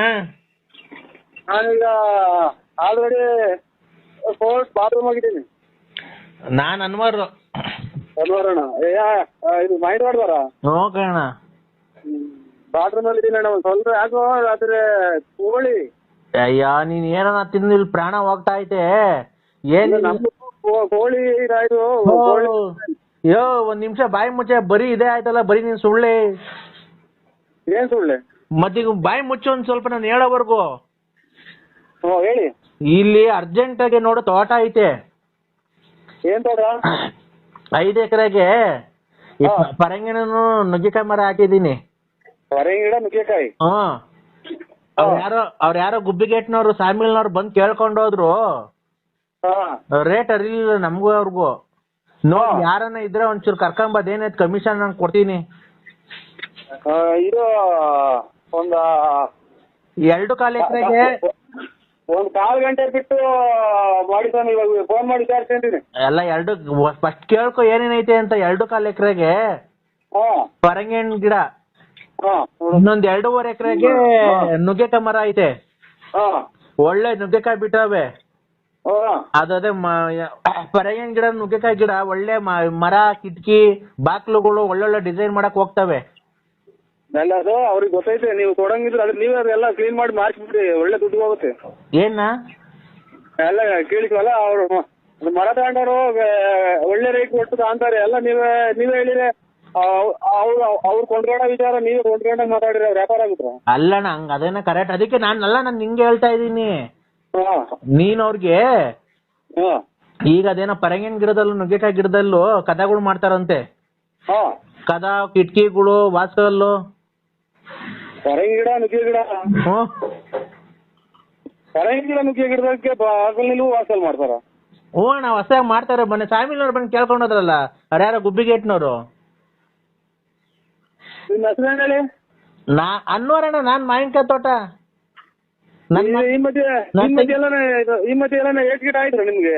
ನಾನೀಗ ಆಲ್ರೆಡಿ ಬಾತ್ರೂಮ್ ಆಗಿದ್ದೀನಿ. ನಾನ್ ಅನ್ವಾರು ಅಣ್ಣ. ಇದು ಮೈಂಡ್ ಮಾಡ್ದಾರ ನೋಕಣ ಬಾತ್ರೂಮ್ ಅಲ್ಲಿ ಇದೀನಿ ಅಣ್ಣ. ಒಂದ್ ಸ್ವಲ್ಪ ಯಾಕೋ ರಾತ್ರಿ ಕೋಳಿ. ಅಯ್ಯ ನೀನ್ ಏನನ ತಿಂದು ಇಲ್ಲಿ ಪ್ರಾಣ ಹೋಗ್ತಾ ಐತೆ. ಏನ್ ಕೋಳಿ ಇದಾಯ್ತು. ಅಯ್ಯೋ ಒಂದ್ ನಿಮಿಷ ಬಾಯಿ ಮುಚ್ಚೆ. ಬರೀ ಇದೇ ಆಯ್ತಲ್ಲ ಬರೀ ನೀನ್ ಸುಳ್ಳೆ. ಏನ್ ಸುಳ್ಳೆ? ಮತ್ತೀಗ ಬಾಯಿ ಮುಚ್ಚು ಒಂದ್ ಸ್ವಲ್ಪ ನಾನು ಹೇಳೋವರ್ಗು. ಹೇಳಿ. ಇಲ್ಲಿ ಅರ್ಜೆಂಟ್ ಆಗಿ ನೋಡು ತೋಟ ಐತೆ. ಏನ್ ತೋಟ? 5 ಎಕರೆಗೆ ಪರಂಗಿನೂ ನುಗ್ಗೆಕಾಯಿ ಮರ ಹಾಕಿದೀನಿ. ಪರಂಗಿಡ ನುಗ್ಗೆಕಾಯಿ? ಅವ್ರ ಯಾರೋ ಗುಬ್ಬಿಗೇಟ್ನವ್ರು ಸಾಮಿಲ್ನವ್ರು ಬಂದ್ ಕೇಳ್ಕೊಂಡೋದ್ರು. ರೇಟ್ ಅರಿಲಿಲ್ಲ ನಮ್ಗೂ ಅವ್ರಿಗೂ. ನೋಡಿ ಯಾರನ್ನ ಇದ್ರೆ ಒಂಚೂರು ಕರ್ಕೊಂಬದ್ ಏನಾಯ್ತು ಕಮಿಷನ್ ನಾನು ಕೊಡ್ತೀನಿ. ಇದು ಒಂದು 2.25 ಎಕರೆಗೆ ಒಂದು 1/4 ಗಂಟೆ ಬಿಟ್ಟು ಮಾಡಿ ಸ್ವಾಮಿ, ಇವಾಗ ಫೋನ್ ಮಾಡಿ ವಿಚಾರಿಸ್ಕೊಂತೀನಿ. ಎಲ್ಲ ಫಸ್ಟ್ ಕೇಳ್ಕೊ ಏನೇನೈತೆ ಅಂತ. 2.25 ಎಕರೆಗೆ ಪರಂಗಿ ಹಣ್ಣು ಗಿಡ, ಇನ್ನೊಂದ್ 2.5 ಎಕರೆಗೆ ನುಗ್ಗೆಕಾಯಿ ಮರ ಐತೆ. ಒಳ್ಳೆ ನುಗ್ಗೆಕಾಯಿ ಬಿಟ್ಟವೆ. ಅದೇ ಪರಂಗಿ ಹಣ್ಣು ಗಿಡ, ನುಗ್ಗೆಕಾಯಿ ಗಿಡ ಒಳ್ಳೆ ಮರ, ಕಿಟಕಿ, ಬಾಕ್ಲುಗಳು ಒಳ್ಳೊಳ್ಳೆ ಡಿಸೈನ್ ಮಾಡಕ್ ಹೋಗ್ತವೆ. ಎಲ್ಲ ಅದು ಅವ್ರಿಗೆ ಗೊತ್ತೈತೆ, ನೀವು ಕೊಡಂಗಿದ್ರೆ ಅದ್ರ ನೀವೇ ಅದೆಲ್ಲ ಕ್ಲೀನ್ ಮಾಡಿ ಮಾಡಿಸ್ಬಿಡಿ, ಒಳ್ಳೆ ದುಡ್ಡು ಹೋಗುತ್ತೆ. ಏನ ಎಲ್ಲ ಕೇಳಿದ್ವಲ್ಲ, ಅವರು ಮರ ತಗೊಂಡವರು ಒಳ್ಳೆ ರೇಟ್ ಕೊಟ್ಟು ಅಂತಾರೆ. ಎಲ್ಲ ನೀವೇ ಹೇಳಿದ್ರೆ ಅವ್ರು ಕೊಂಡ್ಕೊಂಡ ವಿಚಾರ ನೀವೇ ಕೊಂಡ್ಕೊಂಡಾಗ ಮಾತಾಡಿದ್ರೆ ಅವ್ರು ವ್ಯಾಪಾರ ಆಗುತ್ತೆ. ಅಲ್ಲಣ್ಣ ಹಂಗ ಅದೇನ ಕರೆಕ್ಟ್. ಅದಕ್ಕೆ ನಾನು ನಿಂಗೆ ಹೇಳ್ತಾ ಇದ್ದೀನಿ, ನೀನ್ ಅವ್ರಿಗೆ ಈಗ ಅದೇನೋ ಪರಂಗಿ ಹಣ್ಣು ಗಿಡದಲ್ಲೂ ನುಗ್ಗೆಕಾಯಿ ಗಿಡದಲ್ಲೂ ಕದಗಳು ಮಾಡ್ತಾರಂತೆ. ಕದ, ಕಿಟಕಿಗಳು, ವಾಸಲ್ಲು, ಪರಂಗಿ ಗಿಡ, ನುಗ್ಗೆ ಗಿಡ, ಪರಂಗಿ ಗಿಡ, ನುಗ್ಗೆ ಗಿಡದಕ್ಕೆ ಬಾಗಲಿನೂ ವಾಸಲ್ ಮಾಡ್ತಾರ. ಹ್ಞೂ ಅಣ್ಣ, ಹೊಸದಾಗಿ ಮಾಡ್ತಾರೆ. ಮೊನ್ನೆ ಸಾಮಿಲ್ನವ್ರು ಬಂದು ಕೇಳ್ಕೊಂಡು ಹೋದ್ರಲ್ಲ, ಅವ್ರ್ಯಾರ ಗುಬ್ಬಿಗೇಟ್ನವರು. ನಿಮ್ಮ ಹೆಸರು ಹೇಳಿ. ಅನ್ವರಣ್ಣ, ನಾನ್ ಮಾವಿನಕಾಯಿ ತೋಟ. ಈ ಮಧ್ಯೆ ಎಲ್ಲ ಏಟ್ ಗಿಡ ಆಯ್ತು ನಿಮ್ಗೆ?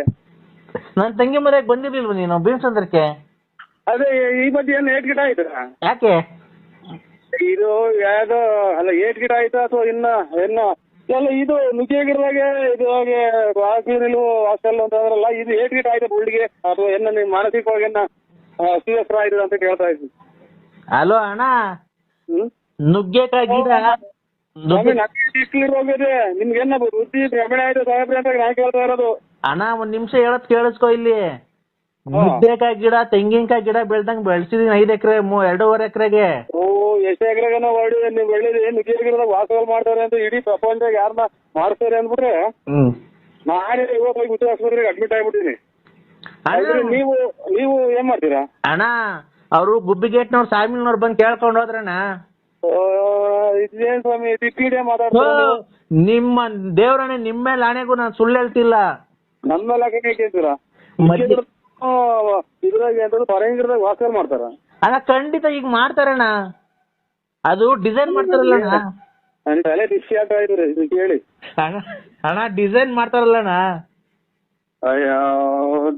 ನನ್ ತಂಗಿ ಮನೆಗೆ ಬಂದಿರ್ಲಿಲ್ವ ನೀನು ಭೀಮಸಂದ್ರಕ್ಕೆ? ಅದೇ ಈ ಮಧ್ಯೆ ಏನು ಏಟ್ ಗಿಡ ಆಯ್ತು? ಯಾಕೆ ಇದು ಯಾವ್ದೋ ಅಲ್ಲ, ಏಟ್ ಗಿಡ ಆಯ್ತಾ ಅಥವಾ ಇನ್ನ ಎಲ್ಲ ಇದು ನುಗ್ಗೆ ಗಿಡದಾಗೆ ಇದು ಬಾಗಿಲು ವಾಸಲ್ ಅಂತ ಅಂದ್ರಲ್ಲ, ಇದು ಏಟ್ ಗಿಡ ಆಯ್ತಾ ಬುಳ್ಳಿಗೆ ಅಥವಾ ನಿಮ್ ಮಾನಸಿಕವಾಗಿ ಸೀರಿಯಸ್ ಆಯ್ತದ ಅಂತ ಕೇಳ್ತಾ ಇದ್ವಿ. ಹಲೋ ಅಣ್ಣ, ನುಗ್ಗೆಕಾಯಿ ಗಿಡ ಹೋಗಿದೆ ನಿಮ್ಗೇನ ಬುದ್ಧಿ ಭ್ರಮಣೆ ಆಯ್ತು ಸಾಹೇಬ್ರೆ ಅಂತ ನಾನು ಕೇಳ್ತಾ ಇರೋದು. ಅಣ್ಣ ಒಂದ್ ನಿಮಿಷ ಹೇಳತ್ ಕೇಳಿಸ್ಕೊ. ಇಲ್ಲಿ ನುಗ್ಗೆಕಾಯಿ ಗಿಡ, ತೆಂಗಿನಕಾಯಿ ಗಿಡ ಬೆಳ್ದಂಗ್ ಬೆಳ್ಸಿದೀನಿ 5 ಎಕರೆ 2.5 ಎಕರೆಗೆ. ಓ, ಎಷ್ಟು ಎಕರೆಗನ ಹೊಡಿ ನೀವು ಬೆಳೆದಿ ನುಗ್ಗೆ ಗಿಡದಾಗ ವಾಸಗಳು ಮಾಡ್ತಾರೆ ಅಂತ ಇಡೀ ಪ್ರಪಂಚದಾಗ ಯಾರನ್ನ ಮಾಡ್ತಾರೆ ಅಂದ್ಬಿಟ್ರೆ ನಾನೇ ಇವತ್ತು ಹೋಗಿ ಹುಟ್ಟು ಆಸ್ಪತ್ರೆಗೆ ಅಡ್ಮಿಟ್ ಆಗ್ಬಿಟ್ಟಿನಿ. ನೀವು ಏನ್ ಮಾಡ್ತೀರಾ ಅಣ್ಣ? ಅವರು ಗುಬ್ಬಿಗೇಟ್ನವ್ರು ಸಾಮಿಲ್ನವ್ರು ಬಂದು ಕೇಳ್ಕೊಂಡು ಹೋದ್ರಣ್ಣ. ಇದೇನ್ ಸ್ವಾಮಿ ತಿಕ್ಕಿಡೆ ಮಾತಾಡ್ತಾರೆ? ನಿಮ್ಮ ದೇವ್ರಣ್ಣ, ನಿಮ್ಮ ಮೇಲೆ ಆಣೆಗೂ ನಾನು ಸುಳ್ಳು ಹೇಳ್ತಿಲ್ಲ. ನಮ್ಮ ಮೇಲೆ ಕೇಳ್ತೀರಾ? ಇದ್ರಾಗ ಎಂತ ಪರಂಗಿ ಗಿಡದಾಗ ವಾಸಲ್ ಮಾಡ್ತಾರ? ಅಣ್ಣ ಖಂಡಿತ ಈಗ ಮಾಡ್ತಾರಣ್ಣ. ಅದು ಡಿಸೈನ್ ಮಾಡ್ತಾರಲ್ಲಣ್ಣ. ನನ್ನ ತಲೆ ಡಿಶ್ ಆಟ ಆಯ್ತು ಇದು ಕೇಳಿ. ಅಣ್ಣ ಡಿಸೈನ್ ಮಾಡ್ತಾರಲ್ಲಣ್ಣ. ಅಯ್ಯೋ,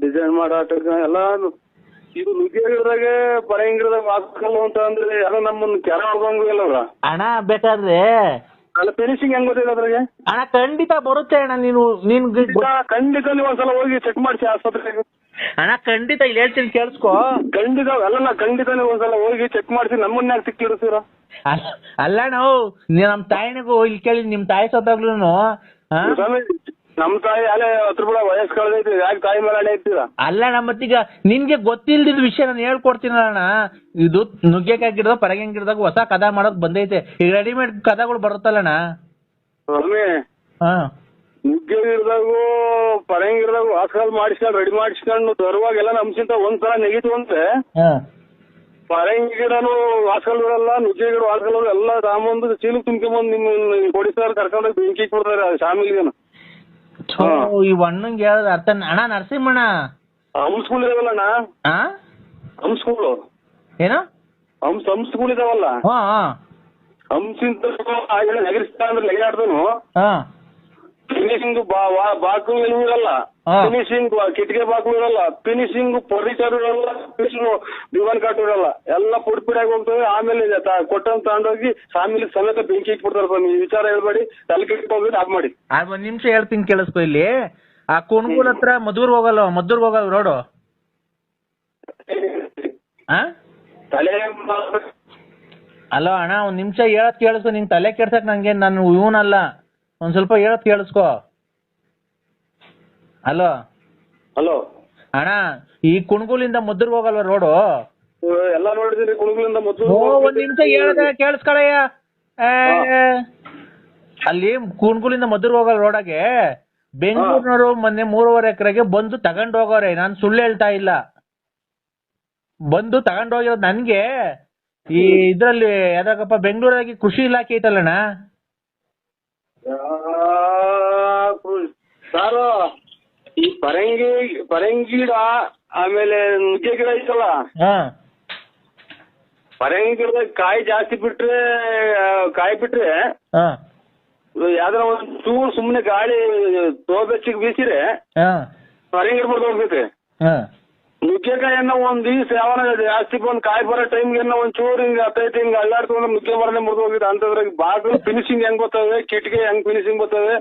ಡಿಸೈನ್ ಮಾಡಾಟ ಎಲ್ಲ ಇದು ನುಗ್ಗೆ ಗಿಡದಾಗ ಪರಂಗಿ ಗಿಡದಾಗ ವಾಸಲ್ಲ ಅಂತ ಅಂದ್ರೆ ಎಲ್ಲ ನಮ್ಮನ್ನ ಕೆರ ಹೊಡ್ಕೊಂಡ್ ಅಲ್ಲವ್ರ. ಅಣ್ಣ ಬೇಕಾದ್ರೆ ಅಲ್ಲ ಫಿನಿಶಿಂಗ್ ಹೆಂಗ್ ಗೊತ್ತಿದೆ ಅದ್ರಾಗೆ? ಅಣ್ಣ ಖಂಡಿತ ಬರುತ್ತೆ ಅಣ್ಣ. ನೀನ್ ಖಂಡಿತ ನೀವು ಒಂದ್ಸಲ ಹೋಗಿ ಚೆಕ್ ಮಾಡಿಸಿ ಆಸ್ಪತ್ರೆಗೆ. ಅಣ್ಣ ಖಂಡಿತ ಇಲ್ಲಿ ಹೇಳ್ತೀನಿ ಕೇಳಿಸ್ಕೊ. ಖಂಡಿತ ಅಲ್ಲ, ಖಂಡಿತ ನೀವು ಒಂದ್ಸಲ ಹೋಗಿ ಚೆಕ್ ಮಾಡಿಸಿ ನಮ್ಮನ್ನ ಯಾಕೆ ಸಿಕ್ಕಿಡ್ತೀರ? ಅಲ್ಲ ನಾವು ನಮ್ ತಾಯಿನಿಗೂ ಇಲ್ಲಿ ಕೇಳಿ, ನಿಮ್ ತಾಯಿ ಸತ್ತಾಗ್ಲೂ ನಮ್ ತಾಯಿ ಅಲ್ಲೇ 10 ರೂಪಾಯಿ ವಯಸ್ಸು ಕಳೆದೈತಿ, ಯಾಕೆ ತಾಯಿ ಮೇಲೆ ಹಣೆ ಇರ್ತೀರ? ಅಲ್ಲಣ್ಣ, ಮತ್ತೀಗ ನಿನ್ಗೆ ಗೊತ್ತಿಲ್ದಿದ್ ವಿಷಯ ನಾನು ಹೇಳ್ಕೊಡ್ತೀನಣ್ಣ. ಇದು ನುಗ್ಗೆಕಾಯಿ ಗಿಡದ ಪರಂಗಿ ಗಿಡದಾಗ ಹೊಸ ಕದ ಮಾಡೋದ್ ಬಂದೈತೆ. ಈಗ ರೆಡಿಮೇಡ್ ಕದಗಳು ಬರುತ್ತಲ್ಲಣ್ಣ. ನುಗ್ಗೆ ಗಿಡದಾಗೂ ಪರಂಗಿ ಗಿಡದಾಗೂ ವಾಸಲ್ ಮಾಡಿಸ್ಕೊಂಡು ರೆಡಿ ಮಾಡಿಸ್ಕೊಂಡು ತರುವಾಗೆಲ್ಲ ನಮ್ಸಿಂತ ಒಂದ್ಸಲ ನೆಗಿತು ಅಂದ್ರೆ ಪರಂಗಿ ಗಿಡನು ವಾಸಲ್ ಇರಲ್ಲ, ನುಗ್ಗೆ ಗಿಡ ವಾಸಲ್ ಎಲ್ಲ ತಾಂಬಂದು ಚೀಲಕ್ ತುಂಬ್ಕೊಂಬಂದು ನಿಮ್ ಕೊಡಿಸ್ತಾರೆ, ಕರ್ಕೊಂಡೋಗಿ ಬೆಂಕಿ ಕೊಡ್ತಾರೆ ಶಾಮಿಲ್ಗೇನು. ಈ ಹಣ್ಣಂಗೆ ಹೇಳೋದು ಅರ್ಥ. ಅಣ್ಣ ನರಸಿಂಹಣ್ಣ, ಹಂಸ್ಕೂಲ್ ಇದಾವಲ್ಲಣ್ಣ, ಹಂಸ್ಕೂಲು ಏನು ಹಂಸ್ಕೂಲ್ ಇದಾವಲ್ಲ, ಹಂಸಿಂತ ನಗರಿಸ್ತಾ ಅಂದ್ರೆ ಲೆಗಾಡ್ದನು ಫಿನಿಶಿಂಗ್ ಬಾಕ್ಲು ಏನು ಇರಲ್ಲ, ಫಿನಿಶಿಂಗ್ ಕಿಟಕಿ ಬಾಕ್ಲು ಇರಲ್ಲ, ಫಿನಿಶಿಂಗ್ ಫರ್ನಿಚರ್ ಇರಲ್ಲ, ಫಿನಿಶಿಂಗ್ ದಿವಾನ್ ಕಾಟು ಇರಲ್ಲ, ಎಲ್ಲ ಪುಡಿ ಪುಡಿಯಾಗಿ ಹೋಗ್ತವೆ. ಆಮೇಲೆ ಕೊಟ್ಟಂತ ತಗೊಂಡೋಗಿ ಸಾಮಿಲಿ ಸಮೇತ ಬೆಂಕಿ ಇಟ್ಬಿಡ್ತಾರೆ. ಸ್ವಾಮಿ ಈ ವಿಚಾರ ಹೇಳ್ಬೇಡಿ, ತಲೆ ಕೆಟ್ಕೊಂಡ್ಬಿಟ್ಟು ಆಫ್ ಮಾಡಿ. ಒಂದ್ ನಿಮಿಷ ಹೇಳ್ತೀನಿ ಕೇಳಿಸ್ಕೊ. ಇಲ್ಲಿ ಆ ಕುಣಗೂಲ್ ಹತ್ರ ಮದ್ದೂರ್ಗ್ ಹೋಗಲ್ಲ ರೋಡು. ತಲೆ ಅಲೋ ಅಣ್ಣ, ಒಂದ್ ನಿಮಿಷ ಹೇಳತ್ ಕೇಳಿಸ್ಕೊ. ನಿಂಗೆ ತಲೆ ಕೆಡ್ಸಕ್ ನಂಗೆ ನಾನು ಇವನಲ್ಲ, ಒಂದ್ ಸ್ವಲ್ಪ ಹೇಳತ್ ಕೇಳಿಸ್ಕೊ. ಹಲೋ ಅಣ್ಣ, ಈ ಕುಣಗೂಲಿಂದ ಮದ್ದೂರ್ಗ್ ಹೋಗಲ್ವ ರೋಡು? ಎಲ್ಲ ನೋಡಿದ್ರಿ ಕುಣಗೂಲಿಂದ ಮದ್ದೂರ್. ಒಂದ್ ನಿಮಿಷ ಹೇಳ್ದೆ ಕೇಳಿಸ್ಕೊಳಯ್ಯ. ಅಲ್ಲಿ ಕುಣಗೂಲಿಂದ ಮದ್ದೂರ್ಗ್ ಹೋಗಲ್ ರೋಡಾಗೆ ಬೆಂಗಳೂರಿನವರು ಮೊನ್ನೆ 3.5 ಎಕರೆಗೆ ಬಂದು ತಗೊಂಡ್ ಹೋಗೋರೆ. ನಾನು ಸುಳ್ಳು ಹೇಳ್ತಾ ಇಲ್ಲ. ಬಂದು ತಗೊಂಡ್ ಹೋಗಿರೋದು ನನ್ಗೆ. ಈ ಇದ್ರಲ್ಲಿ ಯಾವ್ದಾಗಪ್ಪ ಬೆಂಗಳೂರಾಗಿ ಕೃಷಿ ಇಲಾಖೆ ಐತಲ್ಲಣ್ಣ, ಸಾರು ಈ ಪರಂಗಿ ಗಿಡ ಆಮೇಲೆ ನುಗ್ಗೆ ಗಿಡ ಐತಲ್ಲ, ಹಾ ಪರಂಗಿ ಗಿಡದಾಗ ಕಾಯಿ ಜಾಸ್ತಿ ಬಿಟ್ರೆ ಹಾ ಯಾವ್ದಾರ ಒಂದ್ ಚೂರು ಸುಮ್ನೆ ಗಾಳಿ ತೋಬೆಚ್ಚಿಗೆ ಬೀಸಿರೆ ಹಾ ಪರಂಗಿ ಗಿಡ ಬರ್ದು ಹೋಗ್ತೈತೆ. ಹಾ ನುಗ್ಗೆಕಾಯನ್ನ ಒಂದ್ ದಿವ್ಸ ಯಾವನ ಜಾಸ್ತಿ ಬಂದ್ ಕಾಯಿ ಬರೋ ಟೈಮ್ಗೆ ಒಂದ್ ಚೂರು ಹಿಂಗ ಹತ್ತೈತಿ ಹಿಂಗ ಅಲ್ಲಾಡ್ತಂದ್ರೆ ನುಗ್ಗೆ ಮರನೇ ಮುರಿದು ಹೋಗಿದೆ. ಅಂತದ್ರಾಗ ಬಾಗಿಲು ಫಿನಿಶಿಂಗ್ ಹೆಂಗ್ ಬರ್ತವೆ, ಕಿಟಕಿ ಹೆಂಗ್ ಫಿನಿಶಿಂಗ್ ಬರ್ತವೆ.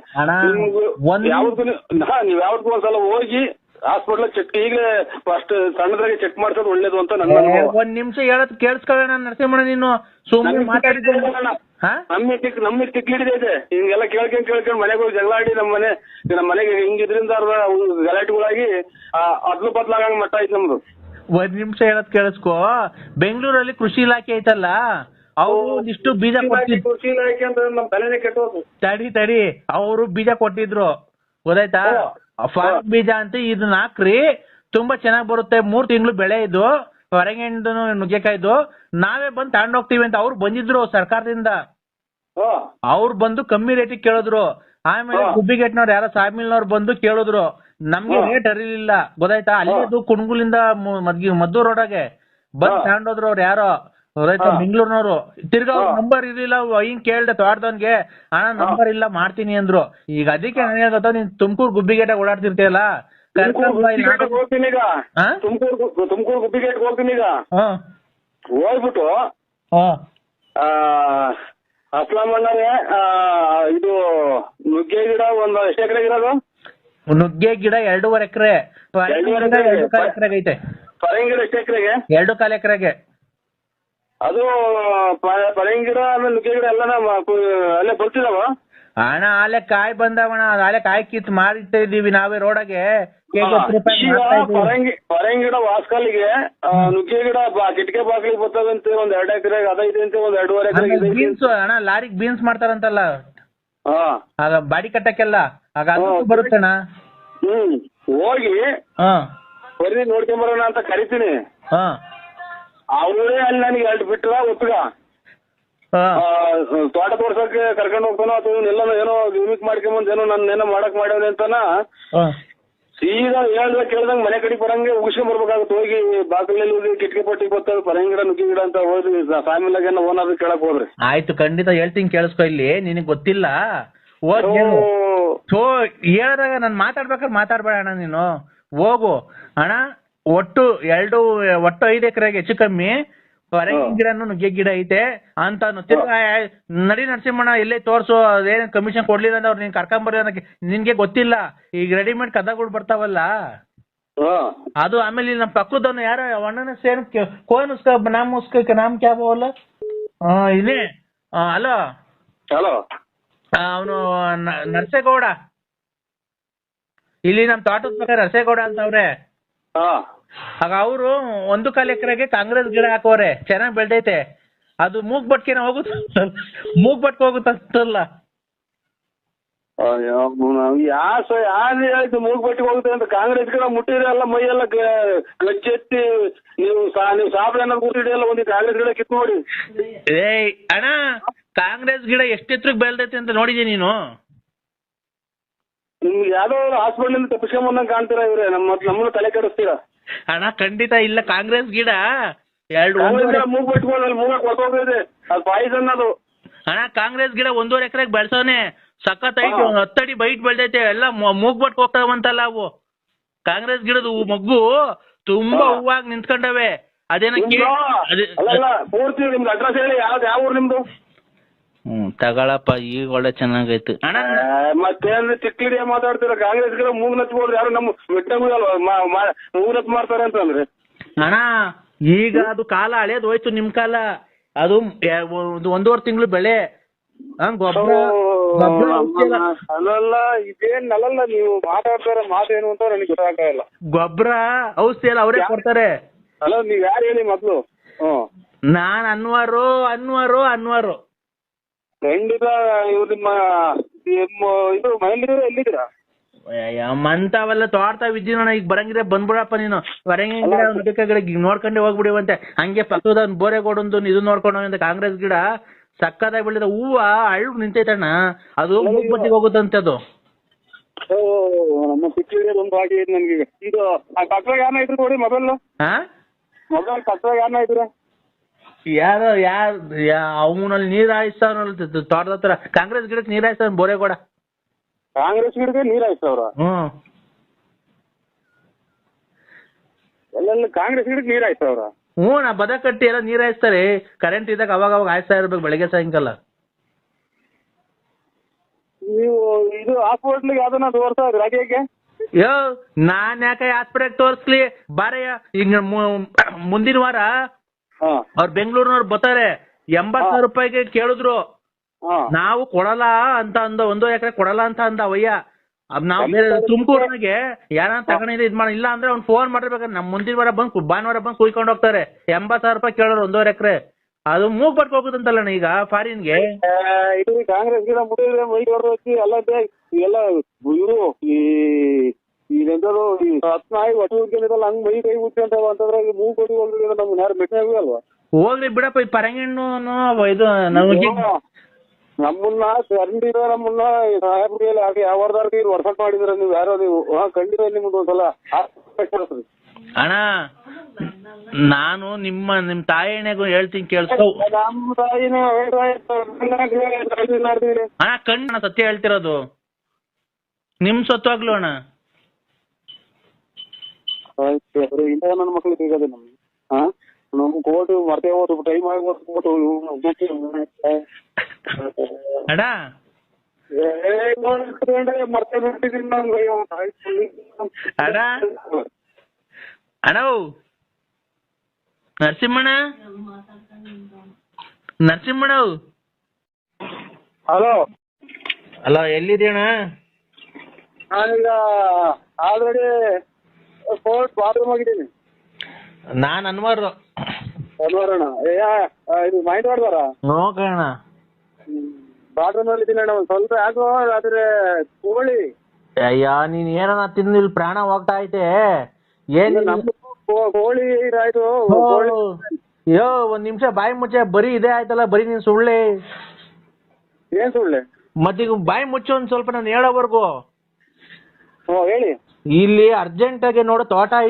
ನೀವ್ ಯಾವ್ದಕ್ಕೂ ಒಂದ್ಸಲ ಹೋಗಿ ಹಾಸ್ಪಿಟ್ಲ್ ಚೆಕ್ ಈಗಲೇ ಫಸ್ಟ್ ಸಣ್ಣದ್ರಾಗೆ ಚೆಕ್ ಮಾಡ್ಸೋದು ಒಳ್ಳೇದು ಅಂತ ನನ್ನ ಅನುಭವ. ಒಂದ್ ನಿಮಿಷ ಹೇಳದ್ ಕೇಳಿಸ್ಕೊಳ್ಳೋಣ ನರಸಿಂಹಣ್ಣ, ನೀನು ಸುಮ್ಮನೆ ಮಾತಾಡಿದ್ದೆ. ನಮ್ಮಿಗೆ ತಿಕ್ಲಿಡಿದೈತೆ ಹಿಂಗೆಲ್ಲ ಕೇಳ್ಕೊಂಡ್ ಮನೆಗೆ ಹೋಗಿ ಜಗಳ ಆಡಿ ನಮ್ಮ ಮನೆಗೆ ಹಿಂಗಿದ್ರಿಂದ ಗಲಾಟೆಗಳಾಗಿ ಅದ್ಲು ಬದ್ಲಾಗಂಗ್ ಮಟ್ಟ ಐತಿ ನಮ್ದು. ಒಂದ್ ನಿಮಿಷ ಹೇಳದ್ ಕೇಳಿಸ್ಕೊ. ಬೆಂಗಳೂರಲ್ಲಿ ಕೃಷಿ ಇಲಾಖೆ ಐತಲ್ಲ, ಅವ್ರು ಒಂದಿಷ್ಟು ಬೀಜ ಕೊಟ್ಟಿದ್ರು. ಕೃಷಿ ಇಲಾಖೆ ಅಂತ ನಮ್ ತಲೆನೇ ಕೆಟ್ಟೋದು. ತಡಿ ಅವರು ಬೀಜ ಕೊಟ್ಟಿದ್ರು, ಗೊತ್ತಾಯ್ತಾ? ಫಾರ್ಮ್ ಬೀಜ ಅಂತ ಇದನ್ನ ಹಾಕ್ರಿ, ತುಂಬಾ ಚೆನ್ನಾಗ್ ಬರುತ್ತೆ, 3 ತಿಂಗಳು ಬೆಳೆ ಇದು, ಹೊರಗೆಂಡು ನುಗ್ಗೆಕಾಯ್ದು, ನಾವೇ ಬಂದು ತಗೊಂಡ್ ಹೋಗ್ತೀವಿ ಅಂತ ಅವ್ರು ಬಂದಿದ್ರು ಸರ್ಕಾರದಿಂದ. ಅವ್ರು ಬಂದು ಕಮ್ಮಿ ರೇಟಿಗೆ ಕೇಳಿದ್ರು. ಆಮೇಲೆ ಗುಬ್ಬಿಗೇಟ್ನವ್ರು ಯಾರೋ ಸಾಮಿಲ್ನವ್ರು ಬಂದು ಕೇಳಿದ್ರು, ನಮ್ಗೆ ರೇಟ್ ಅರಿಲಿಲ್ಲ, ಗೊತ್ತಾಯ್ತಾ? ಅಲ್ಲಿದು ಕುಣಗುಲಿಂದ ಮದ್ದೂರ್ ರೋಡಾಗೆ ಬಂದ್ ತಗೊಂಡೋದ್ರು ಅವ್ರು ಯಾರೋ, ಗೊತ್ತಾಯ್ತಾ? ಬೆಂಗಳೂರಿನವ್ರು. ತಿರ್ಗಾ ಅವ್ರ ನಂಬರ್ ಇರ್ಲಿಲ್ಲ, ಹಿಂಗ್ ಕೇಳ್ದೆ ತೋಟದವನ್ಗೆ, ಅಣ್ಣ ನಂಬರ್ ಇಲ್ಲ ಮಾಡ್ತೀನಿ ಅಂದ್ರು. ಈಗ ಅದಕ್ಕೆ ನನಗೆ ಗೊತ್ತಾ, ನೀನ್ ತುಮಕೂರು ಗುಬ್ಬಿಗೇಟಾಗ ಓಡಾಡ್ತಿರ್ತೀಯಲ್ಲ, ಹೋಗ್ತೀನಿ ಈಗ, ತುಮಕೂರು ಗುಬ್ಬಿಗೇಟ್ ಹೋಗ್ತೀನಿ ಈಗ. ಹೋಗ್ಬಿಟ್ಟು ಅಸ್ಲಾಂ ಅಣ್ಣರೇ, ಇದು ನುಗ್ಗೆ ಗಿಡ ಒಂದು ಎಷ್ಟು ಎಕರೆ ಇರೋದು? ನುಗ್ಗೆ ಗಿಡ 2.5 ಎಕರೆ, 2.5 ಎಕರೆಗೆ ಐತೆ. ಪರಂಗಿ ಗಿಡ ಎಷ್ಟು ಎಕರೆಗೆ? 2.25 ಎಕರೆಗೆ. ಅದು ಪರಂಗಿ ಗಿಡ ಆಮೇಲೆ ನುಗ್ಗೆ ಗಿಡ ಎಲ್ಲ ಅಲ್ಲೇ ಬರ್ತಿದಾವ ಅಣ್ಣ? ಆಲೆ ಕಾಯಿ ಬಂದವಣ, ಆಲೆ ಕಾಯಿ ಕಿತ್ ಮಾರಿತಾ ಇದೀವಿ ನಾವೇ ರೋಡಾಗೆ. ಪರಂಗಿ ಗಿಡ ವಾಸ್ಕಲ್ಲಿಗೆ, ನುಗ್ಗೆ ಗಿಡ ಕಿಟಕೆ ಬಾಗಿಲಿಗೆ ಬರ್ತದಂತೆ ಒಂದ್ 2 ಎಕರೆಗೆ ಅದೈತೆ ಅಂತೆ, ಒಂದ್ 2.5 ಎಕರೆ ಬೀನ್ಸ್. ಅಣ್ಣ ಲಾರಿಗೆ ಬೀನ್ಸ್ ಮಾಡ್ತಾರಂತಲ್ಲ, ಆಗ ಬಾಡಿ ಕಟ್ಟಕ್ಕೆಲ್ಲ, ಆಗ ಬರುತ್ತಣ್ಣ. ಹೋಗಿ ಬರೀ ನೋಡ್ಕೊಂಬರೋಣ ಅಂತ ಕರಿತೀನಿ. ಅವರೇ ಅಲ್ಲಿ ನನಗೆ 2 ಬಿಟ್ರ ಒತ್ತಗ ತೋಟ ತೋರ್ಸಕ್ಕೆ ಕರ್ಕೊಂಡು ಹೋಗ್ತಾನೋ ಅಥವಾ ಎಲ್ಲ ಏನೋ ಲಿಮಿಟ್ ಮಾಡ್ಕೊಂಬಂದ್ ಏನೋ ನನ್ನ ಏನೋ ಮಾಡಕ್ ಮಾಡ್ಯವನೆ ಅಂತಾನ ಸೀದಾ ಕೇಳ್ದಂಗ್ ಮನೆ ಕಡೆ ಬರಂಗೆ ಉಗಿಸ್ಕೊಂಡ್ ಬರ್ಬೇಕಾಗುತ್ತೆ. ಹೋಗಿ ಬಾಗಿಲಲ್ಲಿ ಹೋಗಿ ಕಿಟಕಿ ಪಟ್ಟಿಗೆ ಬರ್ತವೆ ಪರಂಗಿ ಗಿಡ ನುಗ್ಗಿ ಗಿಡ ಅಂತ ಹೋಗಿ ಫ್ಯಾಮಿಲಿಯಾಗ ಓನರ್ ಕೇಳಕ್ ಹೋದ್ರಿ. ಆಯ್ತು, ಖಂಡಿತ ಹೇಳ್ತೀನಿ, ಕೇಳಿಸ್ಕೊ. ಇಲ್ಲಿ ನಿನಗ್ ಗೊತ್ತಿಲ್ಲ, ಹೇಳಿದಾಗ ನಾನು ಮಾತಾಡ್ಬೇಕಾದ್ರೆ ಮಾತಾಡ್ಬೇಡ ಅಣ್ಣ, ನೀನು ಹೋಗು ಅಣ್ಣ. ಒಟ್ಟು 5 ಎಕರೆಗೆ ಹೆಚ್ಚು ಕಮ್ಮಿ ಪರಂಗಿ ಗಿಡನು ನುಗ್ಗೆ ಗಿಡ ಐತೆ ಅಂತ ನಡಿ ನರಸಿಂಹಣ್ಣ, ಎಲ್ಲೇ ತೋರ್ಸು, ಅದೇನ್ ಕಮಿಷನ್ ಕೊಡ್ಲಿಲ್ಲ ಅಂದ್ರೆ ಅವ್ರು ನೀನ್ ಕರ್ಕೊಂಬರ್ರಿ ಅನ್ನಕ್ಕೆ ನಿನ್ಗೆ ಗೊತ್ತಿಲ್ಲ. ಈಗ ರೆಡಿಮೇಡ್ ಕದಗಳು ಬರ್ತಾವಲ್ಲ ಅದು. ಆಮೇಲೆ ನಮ್ಮ ಪಕ್ಕದವನು ಯಾರೋ ಅಣ್ಣನ ಸೇನ್ ಕೋನ್ ನಾಮ್ ಕ್ಯಾ ಬೋಲ ಇದೇ ಹಲೋ ಅವನು ನರಸೇಗೌಡ, ಇಲ್ಲಿ ನಮ್ ತೋಟದ ಪಕ್ಕ ನರಸೇಗೌಡ ಅಂತ ಅವ್ರೆ. ಆಗ ಅವರು 1.25 ಎಕರೆಗೆ ಕಾಂಗ್ರೆಸ್ ಗಿಡ ಹಾಕೋರೆ, ಚೆನ್ನಾಗ್ ಬೆಳ್ದೈತೆ. ಅದು ಮೂಗ್ ಬಟ್ಕೆನ ಹೋಗುತ್ತಲ್ಲ. ಯಾವ್ದು ಮೂಗ್ ಬಟ್ಟಿಗೆ ಹೋಗುತ್ತೆ ಅಂತ? ಕಾಂಗ್ರೆಸ್ ಗಿಡ ಮುಟ್ಟಿದ್ರೆ ಎಲ್ಲ ಮೈ ಎಲ್ಲ ಗಚ್ಚೆತ್ತಿ ನೀವು ಸಾಬಳೆ ಕೂತಿದೆಯಲ್ಲ, ಒಂದು ಕಾಂಗ್ರೆಸ್ ಗಿಡ ಕಿತ್ ನೋಡಿ. ಏಯ್ ಅಣ್ಣ, ಕಾಂಗ್ರೆಸ್ ಗಿಡ ಎಷ್ಟೆತ್ರಕ್ಕೆ ಬೆಳ್ದೈತೆ ಅಂತ ನೋಡಿದೀನಿ ನೀನು? ನಿಮ್ಗೆ ಯಾವ್ದೋ ಹಾಸ್ಪಿಟಲ್ ತಪ್ಪಿಸ್ಕೊಂಬಂದಂಗೆ ಕಾಣ್ತೀರಾ ಇವ್ರೆ, ನಮ್ಮನ್ನು ತಲೆ ಕೆಡಿಸ್ತೀರಾ ಅಣ್ಣ? ಖಂಡಿತ ಇಲ್ಲ, ಕಾಂಗ್ರೆಸ್ ಗಿಡ ಮೂಗ್ ಬಿಟ್ಕೊಂಡು ಮೂಗ ಕೊಟ್ಟೋಗಿದೆ, ಅದು ಪಾಯ್ಸನ್ ಅದು. ಅಣ್ಣ ಕಾಂಗ್ರೆಸ್ ಗಿಡ 1.5 ಎಕರೆಗೆ ಬೆಳ್ಸವನೆ, ಸಖತ್ ಐತಿ, 10 ಅಡಿ ಬೈಟ್ ಬೆಳ್ದೈತೆ, ಎಲ್ಲ ಮೂಗ್ ಬಟ್ ಹೋಗ್ತಾವಂತಲ್ಲ ಅವು. ಕಾಂಗ್ರೆಸ್ ಗಿಡದ ಮಗ್ಗು ತುಂಬಾ ಹೂವಾಗಿ ನಿಂತ್ಕೊಂಡವೆ. ಅದೇನ ಪೂರ್ತಿ ನಿಮ್ದು ಅಡ್ರೆಸ್ ಹೇಳಿ, ಯಾವ ಊರು ನಿಮ್ದು? ತಗೊಳಪ್ಪ, ಈಗ ಒಳ್ಳೆ ಚೆನ್ನಾಗೈತೆ ಅಣ್ಣ. ಮತ್ತೇನ್ರಿ ಚಿಕ್ಕಡಿಯ ಮಾತಾಡ್ತೀರ? ಕಾಂಗ್ರೆಸ್ ಗಿಡ ಮೂಗ್ ನಚ್ಬೋದ್ರಿ, ಯಾರು ನಮ್ಮ ಮೂಗ್ ನಚ್ ಮಾಡ್ತಾರೆ ಅಂತಂದ್ರೆ. ಅಣ್ಣ ಈಗ ಅದು ಕಾಲ ಹಳೇದು ಹೋಯ್ತು, ನಿಮ್ ಕಾಲ. ಅದು 1.5 ತಿಂಗಳು ಬೆಳೆ. ಅಲ್ಲಲ್ಲ, ಇದೇನ್ ಅಲ್ಲಲ್ಲ, ನೀವು ಮಾತಾಡ್ತಾರ ಮಾತೇನು ಅಂತ ನನಗೆ ಗೊತ್ತಾಗ್ತಾ ಇಲ್ಲ. ಗೊಬ್ಬರ ಔಷಧಿ ಎಲ್ಲ ಅವರೇ ಕೊಡ್ತಾರೆ. ಅಲ್ಲ, ನೀವ್ ಯಾರು ಹೇಳಿ ಮೊದ್ಲು? ನಾನ್ ಅನ್ವಾರು ಖಂಡಿತ. ಇವ್ರು ನಿಮ್ಮ ಇದು ಮನೇಲಿ ಎಲ್ಲಿದ್ದೀರಾ? ಮಂತಾವೆಲ್ಲ ತೋಡ್ತಾವ್ ಇದ್ದೀನ. ಈಗ ಬರಂಗಿದ್ರೆ ಬಂದ್ಬಿಡಪ್ಪ ನೀನು. ಹೊರಗಿನ ನೋಡ್ಕೊಂಡೆ ಹೋಗ್ಬಿಡಿವಂತೆ. ಹಂಗೆ ಪಕ್ಕದ ಬೋರೆಗೋಡೊಂದು ಇದು ನೋಡ್ಕೊಂಡು ಕಾಂಗ್ರೆಸ್ ಗಿಡ ಸಕ್ಕದಾಗಿ ಬೆಳೆದ ಹೂವ ಅಳ್ಳು ನಿಂತೈತಣ್ಣ. ಅದು ಮೂಗ್ ಬಟ್ಟಿಗೆ ಹೋಗುತ್ತಂತೆ ಅದು. ನಮ್ಮ ಪಿಕ್ಚರ್ ಒಂದು ಪಾರ್ಟಿ ಐತೆ ನನ್ಗೆ ಇದು ಕಟ್ರಾಗ ಯಾರನ್ನ ಐತ್ರಿ ನೋಡಿ ಮೊಬೈಲ್ ಹಾ ಮೊಬೈಲ್ ಕಟ್ರಾಗ ಯಾರನ್ನ ಐತ್ರಿ ಯಾರು ಅವನಲ್ಲಿ ನೀರ್ ಹಾಯಿಸ್ತಾವನಲ್ಲ ತೋಟದ ಹತ್ರ ಕಾಂಗ್ರೆಸ್ ಗಿಡಕ್ಕೆ ನೀರ್ ಹಾಯಿಸ್ತಾವ ಬೋರೆಗೌಡ. ಕಾಂಗ್ರೆಸ್ ಗಿಡಕ್ಕೆ ನೀರ್ ಹಾಯಿಸ್ತವ್ರ ಎಲ್ಲೆಲ್ಲ ಕಾಂಗ್ರೆಸ್ ಗಿಡಕ್ಕೆ ನೀರ್ ಹಾಯಿಸ್ತವ್ರ. ನಾ ಬದ ಕಟ್ಟಿ ಎಲ್ಲ ನೀರ್ ಹಾಯಿಸ್ತಾರೆ ಕರೆಂಟ್ ಇದ್ದಾಗ ಅವಾಗ ಹಾಯಿಸ್ತಾ ಇರ್ಬೇಕು ಬೆಳಗ್ಗೆ ಸಾಯಂಕಾಲ. ನೀವು ಇದು ಹಾಸ್ಪಿಟ್ಲಿಗೆ ಯಾವ್ದನ್ನ ತೋರ್ತಾ ಇದ್ರಿ ಹಾಗೆ ನಾನ್ ಯಾಕೆ ಹಾಸ್ಪಿಟಲ್ ತೋರ್ಸ್ಲಿ ಬಾರಯ್ಯ. ಈಗ ಮುಂದಿನ ವಾರ ಅವ್ರು ಬೆಂಗಳೂರಿನವ್ರು ಬರ್ತಾರೆ 80,000 ರೂಪಾಯಿಗೆ ಕೇಳಿದ್ರು. ನಾವು ಕೊಡಲ್ಲ ಅಂತ ಅಂದ 1 ಎಕರೆ ಕೊಡಲ್ಲ ಅಂತ ಅಂದ ಅವಯ್ಯ. ನಾವು ತುಮಕೂರ್ನಾಗೆ ಯಾರ ತಗೊಂಡಿದ್ರೆ ಇದ್ ಮಾಡ ಇಲ್ಲ ಅಂದ್ರೆ ಅವ್ನು ಫೋನ್ ಮಾಡಿರ್ಬೇಕಾದ್ರೆ ನಮ್ ಮುಂದಿನ ವಾರ ಬಂದು ಭಾನುವಾರ ಬಂದು ಕುಯ್ಕೊಂಡು ಹೋಗ್ತಾರೆ. 80,000 ರೂಪಾಯಿ ಕೇಳೋರು 1 ಎಕರೆ. ಅದು ಮೂಗ್ ಬಟ್ ಹೋಗುದಂತಲ್ಲ ಈಗ ಫಾರಿನ್ಗೆ. ಇದು ಕಾಂಗ್ರೆಸ್ ಗಿಡ ಮುಟ್ಟಿದ್ರೆ ಮೈ ಹೊಡೆದೋಗಿ ಎಲ್ಲ ಎಲ್ಲ ಇವರು ಈಗೆಂದರು ಹತ್ನಾಯಿ ಒಟ್ಟಿಲ್ಲ ಹಂಗ್ ಮೈ ಕೈ ಮುಟ್ಟಿ ಅಂತಂದ್ರೆ ಮೂಗ್ ಕೊಡಿ ಹೋಗಿದ್ರೆ ನಮ್ಗೆ ಯಾರು ಮೆಟ್ಟ ಅಲ್ವಾ. ಹೋಗ್ಲಿ ಬಿಡಪ್ಪ ಈ ಪರಂಗಿಣ್ಣು ಇದು ನಮ್ಗೆ ನಮ್ಮನ್ನ ಕಂಡಿರೋ ನಮ್ಮನ್ನ ಸಾಹೇಬ್ರಿಗೆ ಹಾಗೆ ಯಾವ್ದಾರ್ಗೆ ವರ್ಕೌಟ್ ಮಾಡಿದ್ರ ನೀವು ಯಾರೋ ನೀವು ಖಂಡಿತ ನಿಮ್ದು ಒಂದ್ಸಲ ಅಣ್ಣ ನಾನು ನಿಮ್ ತಾಯಿಗೂ ಹೇಳ್ತೀನಿ ಕೇಳಿಸ್ಕೊ. ನಮ್ಮ ತಾಯಿನ ಅಣ್ಣ ಕಣ್ಣ ಸತ್ಯ ಹೇಳ್ತಿರೋದು ನಿಮ್ ಸತ್ವಾಗ್ಲು ಅಣ್ಣ. ಇಂಥ ನನ್ನ ಮಕ್ಳಿಗೆ ಸಿಗದೆ ನಮ್ಗೆ ನಮ್ ಕೋರ್ಟ್ ಮರ್ತೇ ಹೋದು ಟೈಮ್ ಆಗಿ ಅಣ್ಣ ಮರ್ತೇ ಬಿಟ್ಟಿದ್ದೀನಿ ನಂಗೆ. ಅಣ್ಣ ಅಣ್ಣ ನರಸಿಂಹಣ್ಣ ಹಲೋ ಅಲ್ಲ ಎಲ್ಲಿದ್ದೀಯಣ್ಣ? ನಾನೀಗ ಆಲ್ರೆಡಿ ಕೋರ್ಟ್ ಬಾತ್ರೂಮ್ ಆಗಿದ್ದೀನಿ. ನಾನ್ ಅನ್ವಾರ ಇದು ಮೈಂಡ್ ಮಾಡ್ದಾರ ನೋಕಣ್ಣ ಬಾತ್ರೂಮ್ ಅಲ್ಲಿ ಇದ್ದೀನಿ ಅಣ್ಣ. ಒಂದ್ ಸ್ವಲ್ಪ ಯಾಕೋ ಆದ್ರೆ ಕೋಳಿ ಅಯ್ಯ ನೀನ್ ಏನನ್ನ ತಿಂದು ಇಲ್ಲಿ ಪ್ರಾಣ ಹೋಗ್ತಾ ಐತೆ. ಏನ್ ಕೋಳಿ ಇದಾಯ್ತು. ಅಯ್ಯೋ ಒಂದ್ ನಿಮಿಷ ಬಾಯಿ ಮುಚ್ಚೆ ಬರೀ ಇದೇ ಆಯ್ತಲ್ಲ ಬರೀ ನೀನ್ ಸುಳ್ಳೆ. ಏನ್ ಸುಳ್ಳೆ? ಮತ್ತೀಗ ಬಾಯಿ ಮುಚ್ಚು ಒಂದ್ ಸ್ವಲ್ಪ ನಾನು ಹೇಳೋವರೆಗೂ. ಹೇಳಿ. ಇಲ್ಲಿ ಅರ್ಜೆಂಟ್ ಆಗಿ ನೋಡು ತೋಟ ಐತೆ